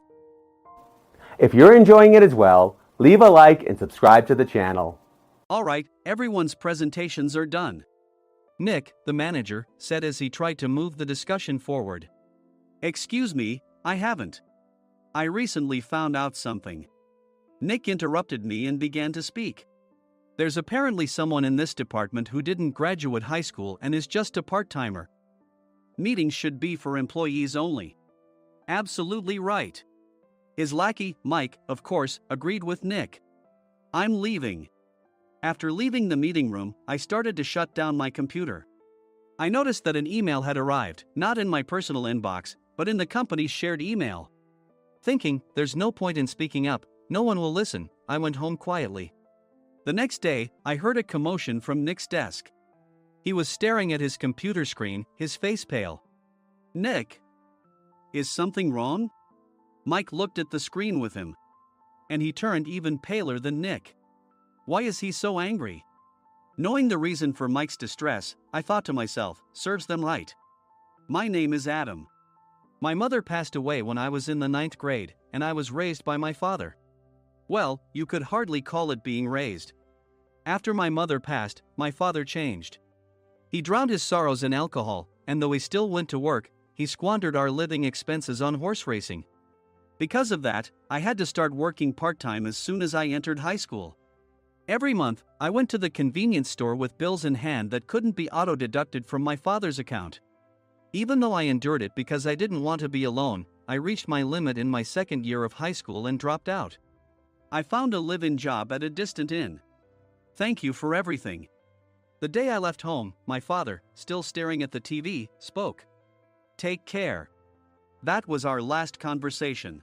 If you're enjoying it as well, leave a like and subscribe to the channel. All right, everyone's presentations are done. Nick, the manager, said as he tried to move the discussion forward. "Excuse me, I haven't. I recently found out something." Nick interrupted me and began to speak. "There's apparently someone in this department who didn't graduate high school and is just a part-timer. Meetings should be for employees only." Absolutely right. His lackey, Mike, of course, agreed with Nick. "I'm leaving." After leaving the meeting room, I started to shut down my computer. I noticed that an email had arrived, not in my personal inbox, but in the company's shared email. Thinking, there's no point in speaking up, no one will listen, I went home quietly. The next day, I heard a commotion from Nick's desk. He was staring at his computer screen, his face pale. "Nick, is something wrong?" Mike looked at the screen with him. And he turned even paler than Nick. Why is he so angry? Knowing the reason for Mike's distress, I thought to myself, serves them right. My name is Adam. My mother passed away when I was in the 9th grade, and I was raised by my father. Well, you could hardly call it being raised. After my mother passed, my father changed. He drowned his sorrows in alcohol, and though he still went to work, he squandered our living expenses on horse racing. Because of that, I had to start working part-time as soon as I entered high school. Every month, I went to the convenience store with bills in hand that couldn't be auto-deducted from my father's account. Even though I endured it because I didn't want to be alone, I reached my limit in my 2nd year of high school and dropped out. I found a live-in job at a distant inn. Thank you for everything. The day I left home, my father, still staring at the TV, spoke. Take care. That was our last conversation.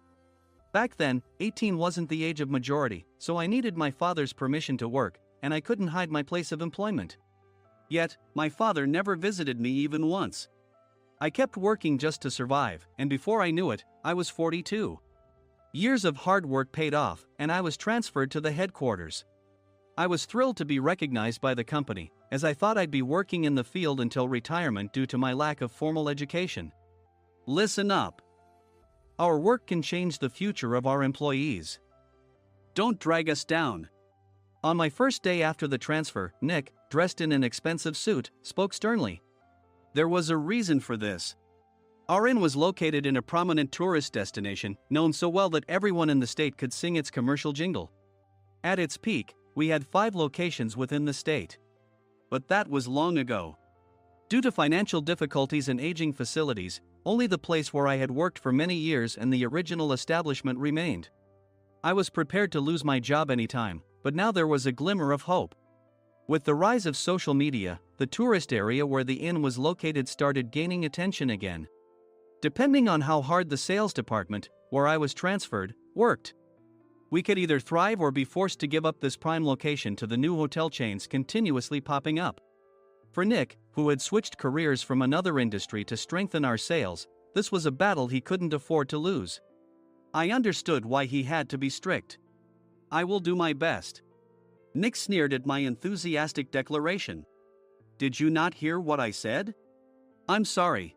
Back then, 18 wasn't the age of majority, so I needed my father's permission to work, and I couldn't hide my place of employment. Yet, my father never visited me even once. I kept working just to survive, and before I knew it, I was 42. Years of hard work paid off, and I was transferred to the headquarters. I was thrilled to be recognized by the company, as I thought I'd be working in the field until retirement due to my lack of formal education. Listen up. Our work can change the future of our employees. Don't drag us down. On my first day after the transfer, Nick, dressed in an expensive suit, spoke sternly. There was a reason for this. Our inn was located in a prominent tourist destination, known so well that everyone in the state could sing its commercial jingle. At its peak, we had 5 locations within the state. But that was long ago. Due to financial difficulties and aging facilities, only the place where I had worked for many years and the original establishment remained. I was prepared to lose my job anytime, but now there was a glimmer of hope. With the rise of social media, the tourist area where the inn was located started gaining attention again. Depending on how hard the sales department, where I was transferred, worked, we could either thrive or be forced to give up this prime location to the new hotel chains continuously popping up. For Nick, who had switched careers from another industry to strengthen our sales, this was a battle he couldn't afford to lose. I understood why he had to be strict. I will do my best. Nick sneered at my enthusiastic declaration. Did you not hear what I said? I'm sorry.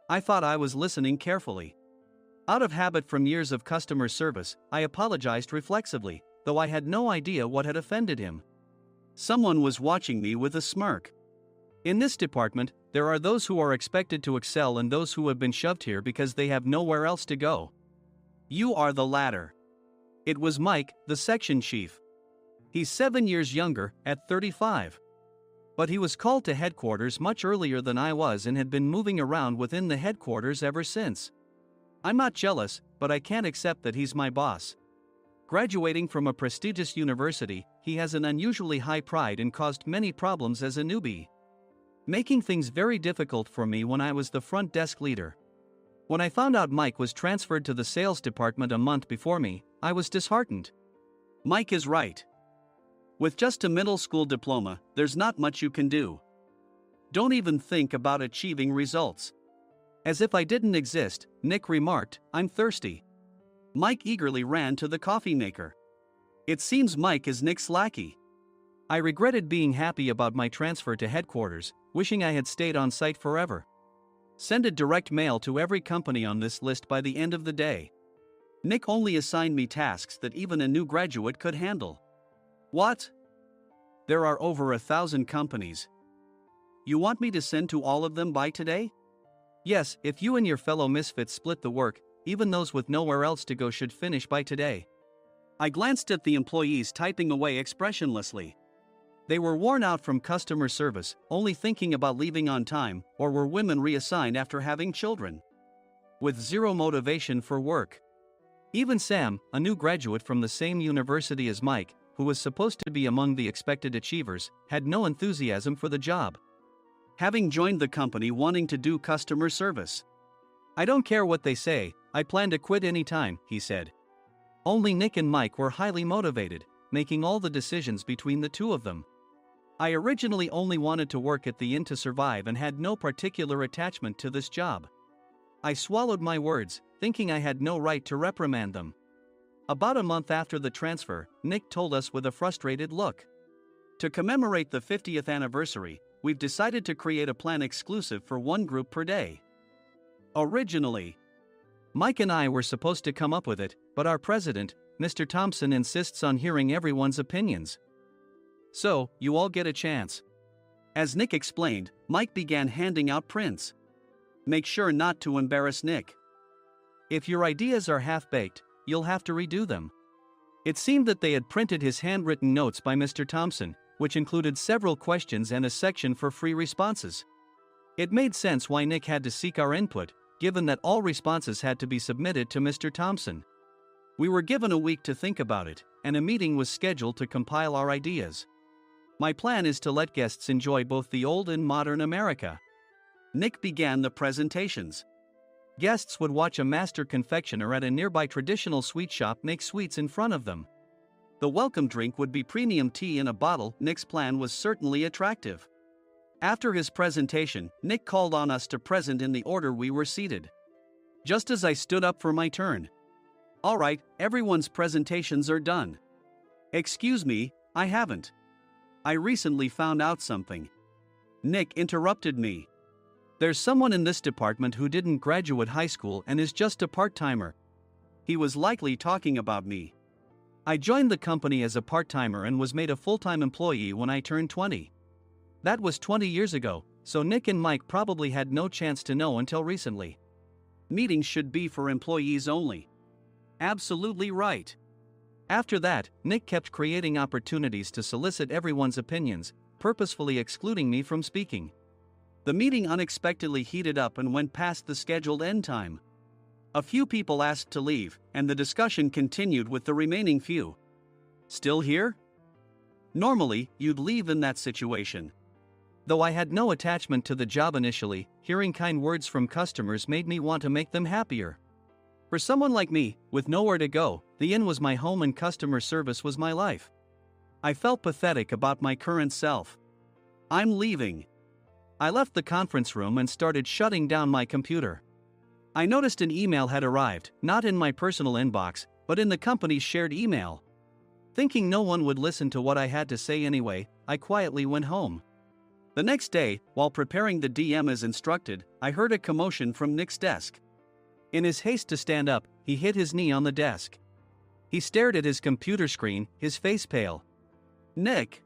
I thought I was listening carefully. Out of habit from years of customer service, I apologized reflexively, though I had no idea what had offended him. Someone was watching me with a smirk. In this department, there are those who are expected to excel and those who have been shoved here because they have nowhere else to go. You are the latter. It was Mike, the section chief. He's 7 years younger, at 35. But he was called to headquarters much earlier than I was and had been moving around within the headquarters ever since. I'm not jealous, but I can't accept that he's my boss. Graduating from a prestigious university, he has an unusually high pride and caused many problems as a newbie, making things very difficult for me when I was the front desk leader. When I found out Mike was transferred to the sales department a month before me, I was disheartened. Mike is right. With just a middle school diploma, there's not much you can do. Don't even think about achieving results. As if I didn't exist, Nick remarked, I'm thirsty. Mike eagerly ran to the coffee maker. It seems Mike is Nick's lackey. I regretted being happy about my transfer to headquarters, wishing I had stayed on site forever. Send a direct mail to every company on this list by the end of the day. Nick only assigned me tasks that even a new graduate could handle. What? There are over 1,000 companies. You want me to send to all of them by today? Yes, if you and your fellow misfits split the work, even those with nowhere else to go should finish by today. I glanced at the employees typing away expressionlessly. They were worn out from customer service, only thinking about leaving on time, or were women reassigned after having children, with zero motivation for work. Even Sam, a new graduate from the same university as Mike, who was supposed to be among the expected achievers, had no enthusiasm for the job, having joined the company wanting to do customer service. I don't care what they say, I plan to quit anytime, he said. Only Nick and Mike were highly motivated, making all the decisions between the two of them. I originally only wanted to work at the inn to survive and had no particular attachment to this job. I swallowed my words, thinking I had no right to reprimand them. About a month after the transfer, Nick told us with a frustrated look. To commemorate the 50th anniversary, we've decided to create a plan exclusive for one group per day. Originally, Mike and I were supposed to come up with it, but our president, Mr. Thompson, insists on hearing everyone's opinions. So, you all get a chance. As Nick explained, Mike began handing out prints. Make sure not to embarrass Nick. If your ideas are half-baked, you'll have to redo them. It seemed that they had printed his handwritten notes by Mr. Thompson, which included several questions and a section for free responses. It made sense why Nick had to seek our input, given that all responses had to be submitted to Mr. Thompson. We were given a week to think about it, and a meeting was scheduled to compile our ideas. My plan is to let guests enjoy both the old and modern America. Nick began the presentations. Guests would watch a master confectioner at a nearby traditional sweet shop make sweets in front of them. The welcome drink would be premium tea in a bottle. Nick's plan was certainly attractive. After his presentation, Nick called on us to present in the order we were seated. Just as I stood up for my turn. All right, everyone's presentations are done. Excuse me, I haven't. I recently found out something. Nick interrupted me. There's someone in this department who didn't graduate high school and is just a part-timer. He was likely talking about me. I joined the company as a part-timer and was made a full-time employee when I turned 20. That was 20 years ago, so Nick and Mike probably had no chance to know until recently. Meetings should be for employees only. Absolutely right. After that, Nick kept creating opportunities to solicit everyone's opinions, purposefully excluding me from speaking. The meeting unexpectedly heated up and went past the scheduled end time. A few people asked to leave, and the discussion continued with the remaining few. Still here? Normally, you'd leave in that situation. Though I had no attachment to the job initially, hearing kind words from customers made me want to make them happier. For someone like me, with nowhere to go, the inn was my home and customer service was my life. I felt pathetic about my current self. I'm leaving. I left the conference room and started shutting down my computer. I noticed an email had arrived, not in my personal inbox, but in the company's shared email. Thinking no one would listen to what I had to say anyway, I quietly went home. The next day, while preparing the DM as instructed, I heard a commotion from Nick's desk. In his haste to stand up, he hit his knee on the desk. He stared at his computer screen, his face pale. "Nick!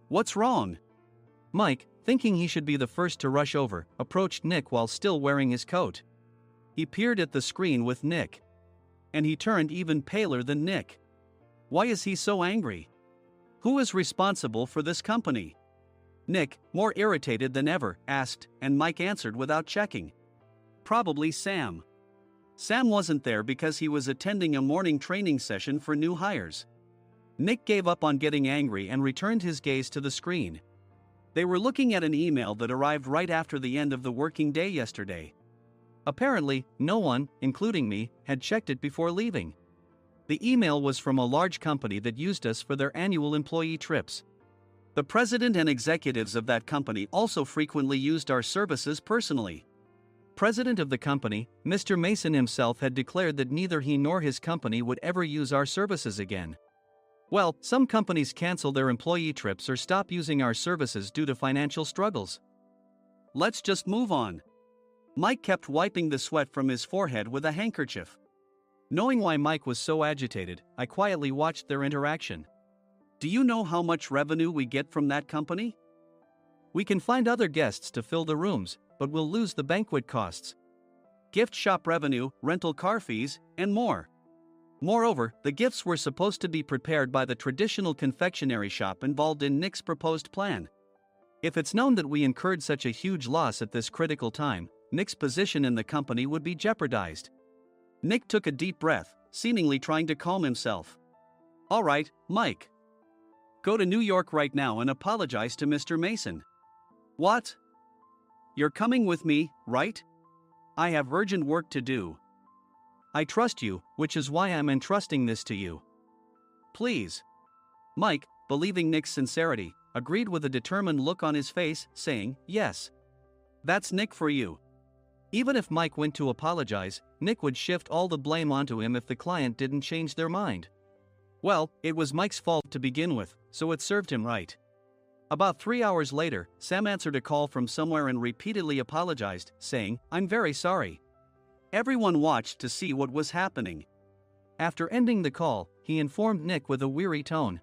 What's wrong?" Mike, thinking he should be the first to rush over, approached Nick while still wearing his coat. He peered at the screen with Nick. And he turned even paler than Nick. Why is he so angry? Who is responsible for this company? Nick, more irritated than ever, asked, and Mike answered without checking. Probably Sam. Sam wasn't there because he was attending a morning training session for new hires. Nick gave up on getting angry and returned his gaze to the screen. They were looking at an email that arrived right after the end of the working day yesterday. Apparently, no one, including me, had checked it before leaving. The email was from a large company that used us for their annual employee trips. The president and executives of that company also frequently used our services personally. President of the company, Mr. Mason himself had declared that neither he nor his company would ever use our services again. Well, some companies cancel their employee trips or stop using our services due to financial struggles. Let's just move on. Mike kept wiping the sweat from his forehead with a handkerchief. Knowing why Mike was so agitated, I quietly watched their interaction. Do you know how much revenue we get from that company? We can find other guests to fill the rooms, but we'll lose the banquet costs, gift shop revenue, rental car fees, and more. Moreover, the gifts were supposed to be prepared by the traditional confectionery shop involved in Nick's proposed plan. If it's known that we incurred such a huge loss at this critical time, Nick's position in the company would be jeopardized. Nick took a deep breath, seemingly trying to calm himself. All right, Mike. Go to New York right now and apologize to Mr. Mason. What? You're coming with me, right? I have urgent work to do. I trust you, which is why I'm entrusting this to you. Please. Mike, believing Nick's sincerity, agreed with a determined look on his face, saying, yes. That's Nick for you. Even if Mike went to apologize, Nick would shift all the blame onto him if the client didn't change their mind. Well, it was Mike's fault to begin with, so it served him right. About 3 hours later, Sam answered a call from somewhere and repeatedly apologized, saying, I'm very sorry. Everyone watched to see what was happening. After ending the call, he informed Nick with a weary tone.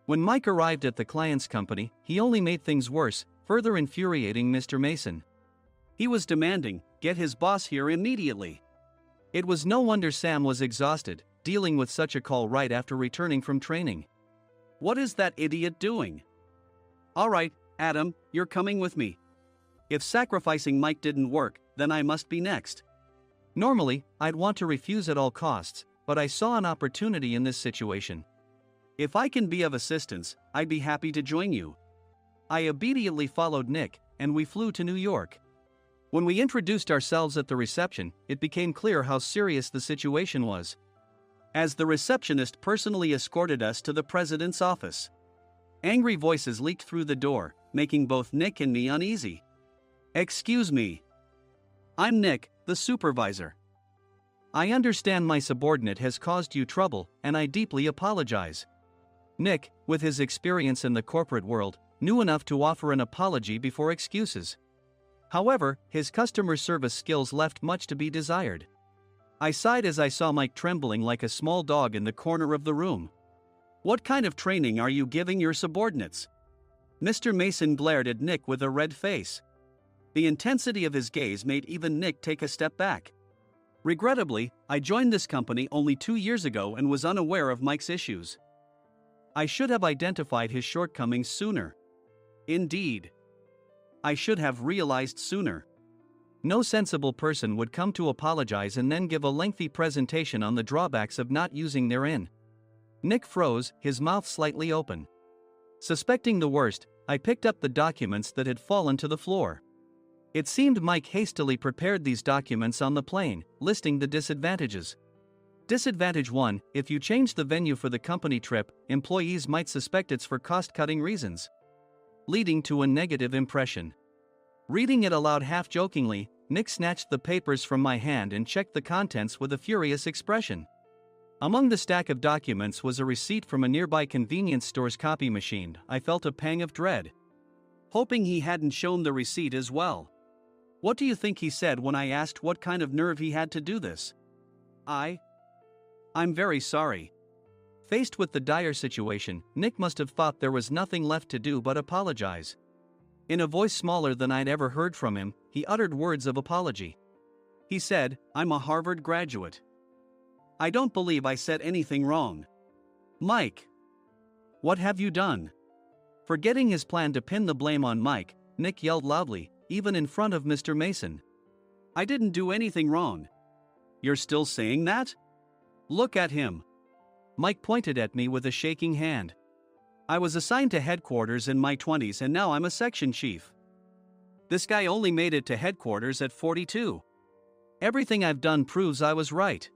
When Mike arrived at the client's company, he only made things worse, further infuriating Mr. Mason. He was demanding, get his boss here immediately. It was no wonder Sam was exhausted, dealing with such a call right after returning from training. What is that idiot doing? All right, Adam, you're coming with me. If sacrificing Mike didn't work, then I must be next. Normally, I'd want to refuse at all costs, but I saw an opportunity in this situation. If I can be of assistance, I'd be happy to join you. I immediately followed Nick, and we flew to New York. When we introduced ourselves at the reception, it became clear how serious the situation was. As the receptionist personally escorted us to the president's office. Angry voices leaked through the door, making both Nick and me uneasy. Excuse me. I'm Nick, the supervisor. I understand my subordinate has caused you trouble, and I deeply apologize. Nick, with his experience in the corporate world, knew enough to offer an apology before excuses. However, his customer service skills left much to be desired. I sighed as I saw Mike trembling like a small dog in the corner of the room. "What kind of training are you giving your subordinates?" Mr. Mason glared at Nick with a red face. The intensity of his gaze made even Nick take a step back. Regrettably, I joined this company only 2 years ago and was unaware of Mike's issues. I should have identified his shortcomings sooner. Indeed. I should have realized sooner. No sensible person would come to apologize and then give a lengthy presentation on the drawbacks of not using their in. Nick froze, his mouth slightly open. Suspecting the worst, I picked up the documents that had fallen to the floor. It seemed Mike hastily prepared these documents on the plane, listing the disadvantages. Disadvantage 1: if you change the venue for the company trip, employees might suspect it's for cost-cutting reasons, leading to a negative impression. Reading it aloud half-jokingly, Nick snatched the papers from my hand and checked the contents with a furious expression. Among the stack of documents was a receipt from a nearby convenience store's copy machine. I felt a pang of dread, hoping he hadn't shown the receipt as well. What do you think he said when I asked what kind of nerve he had to do this? I'm very sorry. Faced with the dire situation, Nick must have thought there was nothing left to do but apologize. In a voice smaller than I'd ever heard from him, he uttered words of apology. He said, "I'm a Harvard graduate. I don't believe I said anything wrong." "Mike, what have you done?" Forgetting his plan to pin the blame on Mike, Nick yelled loudly, even in front of Mr. Mason. "I didn't do anything wrong." "You're still saying that? Look at him." Mike pointed at me with a shaking hand. "I was assigned to headquarters in my 20s and now I'm a section chief. This guy only made it to headquarters at 42. Everything I've done proves I was right.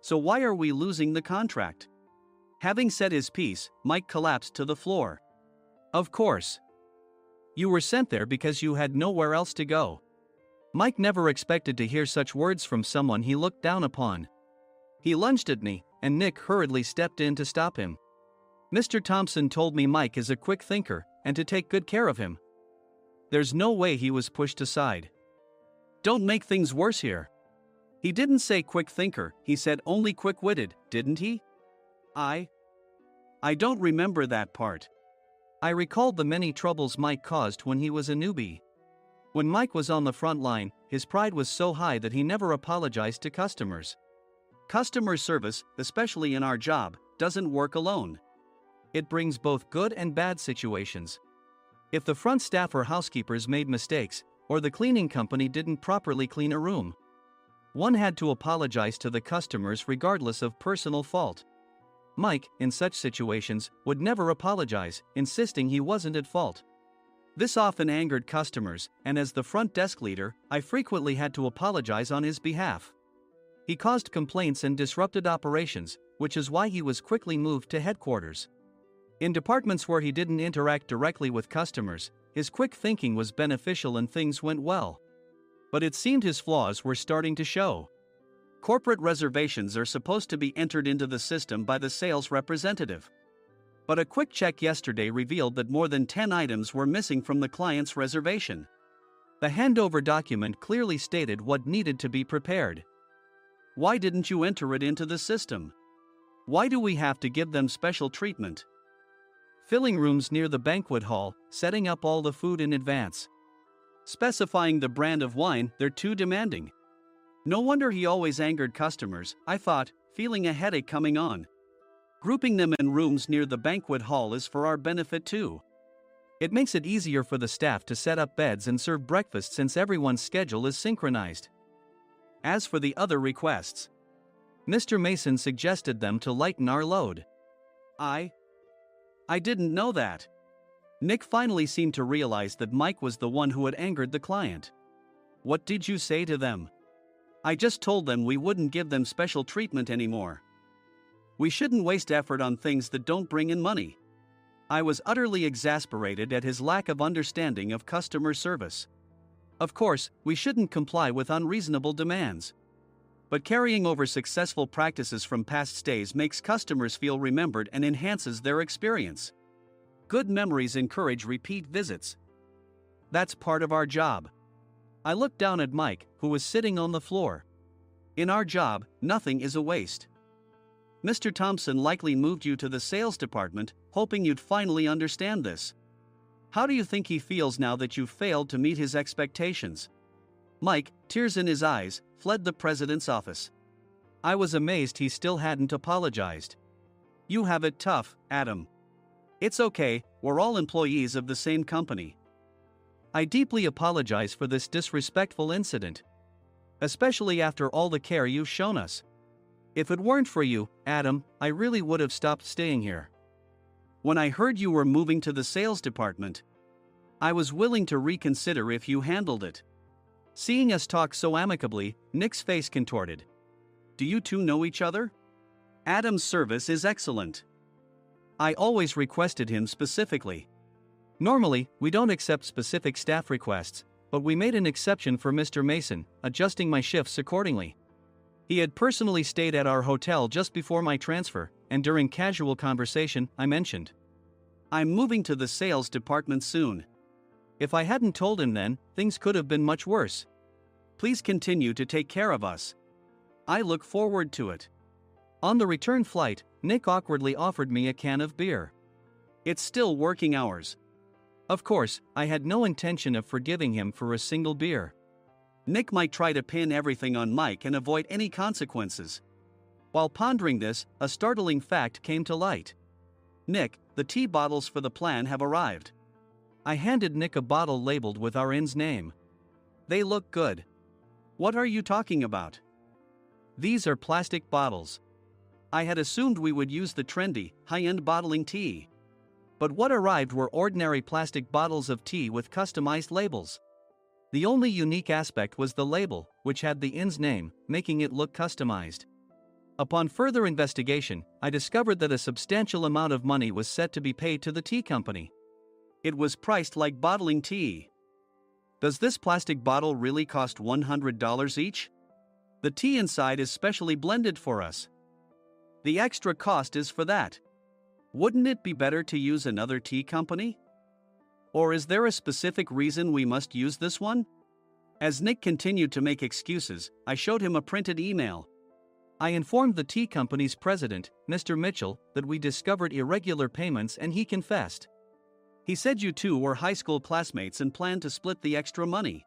So why are we losing the contract?" Having said his piece, Mike collapsed to the floor. "Of course. You were sent there because you had nowhere else to go." Mike never expected to hear such words from someone he looked down upon. He lunged at me, and Nick hurriedly stepped in to stop him. "Mr. Thompson told me Mike is a quick thinker, and to take good care of him." There's no way he was pushed aside. "Don't make things worse here." "He didn't say quick thinker, he said only quick-witted, didn't he?" I don't remember that part." I recalled the many troubles Mike caused when he was a newbie. When Mike was on the front line, his pride was so high that he never apologized to customers. Customer service, especially in our job, doesn't work alone. It brings both good and bad situations. If the front staff or housekeepers made mistakes, or the cleaning company didn't properly clean a room, one had to apologize to the customers regardless of personal fault. Mike, in such situations, would never apologize, insisting he wasn't at fault. This often angered customers, and as the front desk leader, I frequently had to apologize on his behalf. He caused complaints and disrupted operations, which is why he was quickly moved to headquarters. In departments where he didn't interact directly with customers, his quick thinking was beneficial and things went well. But it seemed his flaws were starting to show. Corporate reservations are supposed to be entered into the system by the sales representative. But a quick check yesterday revealed that more than 10 items were missing from the client's reservation. The handover document clearly stated what needed to be prepared. Why didn't you enter it into the system? Why do we have to give them special treatment? Filling rooms near the banquet hall, setting up all the food in advance. Specifying the brand of wine, they're too demanding. No wonder he always angered customers, I thought, feeling a headache coming on. Grouping them in rooms near the banquet hall is for our benefit too. It makes it easier for the staff to set up beds and serve breakfast since everyone's schedule is synchronized. As for the other requests, Mr. Mason suggested them to lighten our load. I didn't know that. Nick finally seemed to realize that Mike was the one who had angered the client. What did you say to them? I just told them we wouldn't give them special treatment anymore. We shouldn't waste effort on things that don't bring in money. I was utterly exasperated at his lack of understanding of customer service. Of course, we shouldn't comply with unreasonable demands. But carrying over successful practices from past stays makes customers feel remembered and enhances their experience. Good memories encourage repeat visits. That's part of our job. I looked down at Mike, who was sitting on the floor. In our job, nothing is a waste. Mr. Thompson likely moved you to the sales department, hoping you'd finally understand this. How do you think he feels now that you failed to meet his expectations? Mike, tears in his eyes, fled the president's office. I was amazed he still hadn't apologized. You have it tough, Adam. It's okay, we're all employees of the same company. I deeply apologize for this disrespectful incident. Especially after all the care you've shown us. If it weren't for you, Adam, I really would have stopped staying here. When I heard you were moving to the sales department, I was willing to reconsider if you handled it. Seeing us talk so amicably, Nick's face contorted. Do you two know each other? Adam's service is excellent. I always requested him specifically. Normally, we don't accept specific staff requests, but we made an exception for Mr. Mason, adjusting my shifts accordingly. He had personally stayed at our hotel just before my transfer, and during casual conversation, I mentioned, I'm moving to the sales department soon. If I hadn't told him then, things could have been much worse. Please continue to take care of us. I look forward to it. On the return flight, Nick awkwardly offered me a can of beer. It's still working hours. Of course, I had no intention of forgiving him for a single beer. Nick might try to pin everything on Mike and avoid any consequences. While pondering this, a startling fact came to light. Nick, the tea bottles for the plan have arrived. I handed Nick a bottle labeled with our inn's name. They look good. What are you talking about? These are plastic bottles. I had assumed we would use the trendy, high-end bottling tea. But what arrived were ordinary plastic bottles of tea with customized labels. The only unique aspect was the label, which had the inn's name, making it look customized. Upon further investigation, I discovered that a substantial amount of money was set to be paid to the tea company. It was priced like bottling tea. Does this plastic bottle really cost $100 each? The tea inside is specially blended for us. The extra cost is for that. Wouldn't it be better to use another tea company? Or is there a specific reason we must use this one? As Nick continued to make excuses, I showed him a printed email. I informed the tea company's president, Mr. Mitchell, that we discovered irregular payments and he confessed. He said you two were high school classmates and planned to split the extra money.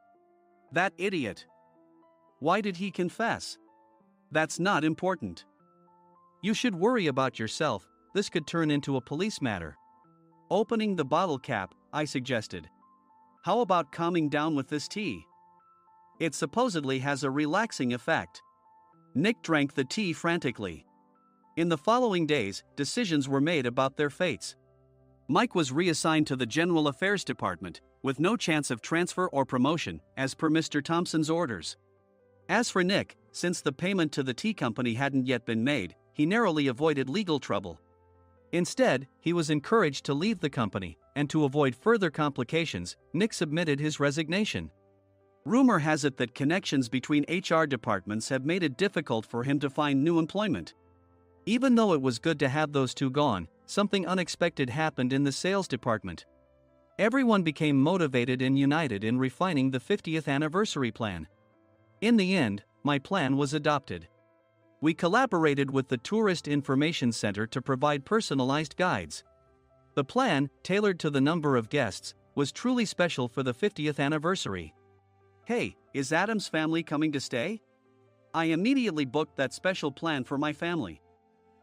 That idiot. Why did he confess? That's not important. You should worry about yourself. This could turn into a police matter. Opening the bottle cap, I suggested. How about calming down with this tea? It supposedly has a relaxing effect. Nick drank the tea frantically. In the following days, decisions were made about their fates. Mike was reassigned to the General Affairs Department, with no chance of transfer or promotion, as per Mr. Thompson's orders. As for Nick, since the payment to the tea company hadn't yet been made, he narrowly avoided legal trouble. Instead, he was encouraged to leave the company, and to avoid further complications, Nick submitted his resignation. Rumor has it that connections between HR departments have made it difficult for him to find new employment. Even though it was good to have those two gone, something unexpected happened in the sales department. Everyone became motivated and united in refining the 50th anniversary plan. In the end, my plan was adopted. We collaborated with the Tourist Information Center to provide personalized guides. The plan, tailored to the number of guests, was truly special for the 50th anniversary. Hey, is Adam's family coming to stay? I immediately booked that special plan for my family.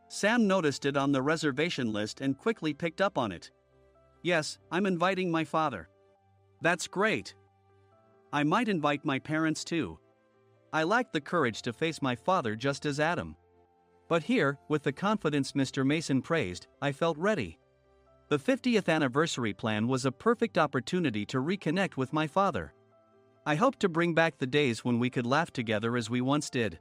Sam noticed it on the reservation list and quickly picked up on it. Yes, I'm inviting my father. That's great. I might invite my parents too. I lacked the courage to face my father just as Adam. But here, with the confidence Mr. Mason praised, I felt ready. The 50th anniversary plan was a perfect opportunity to reconnect with my father. I hoped to bring back the days when we could laugh together as we once did.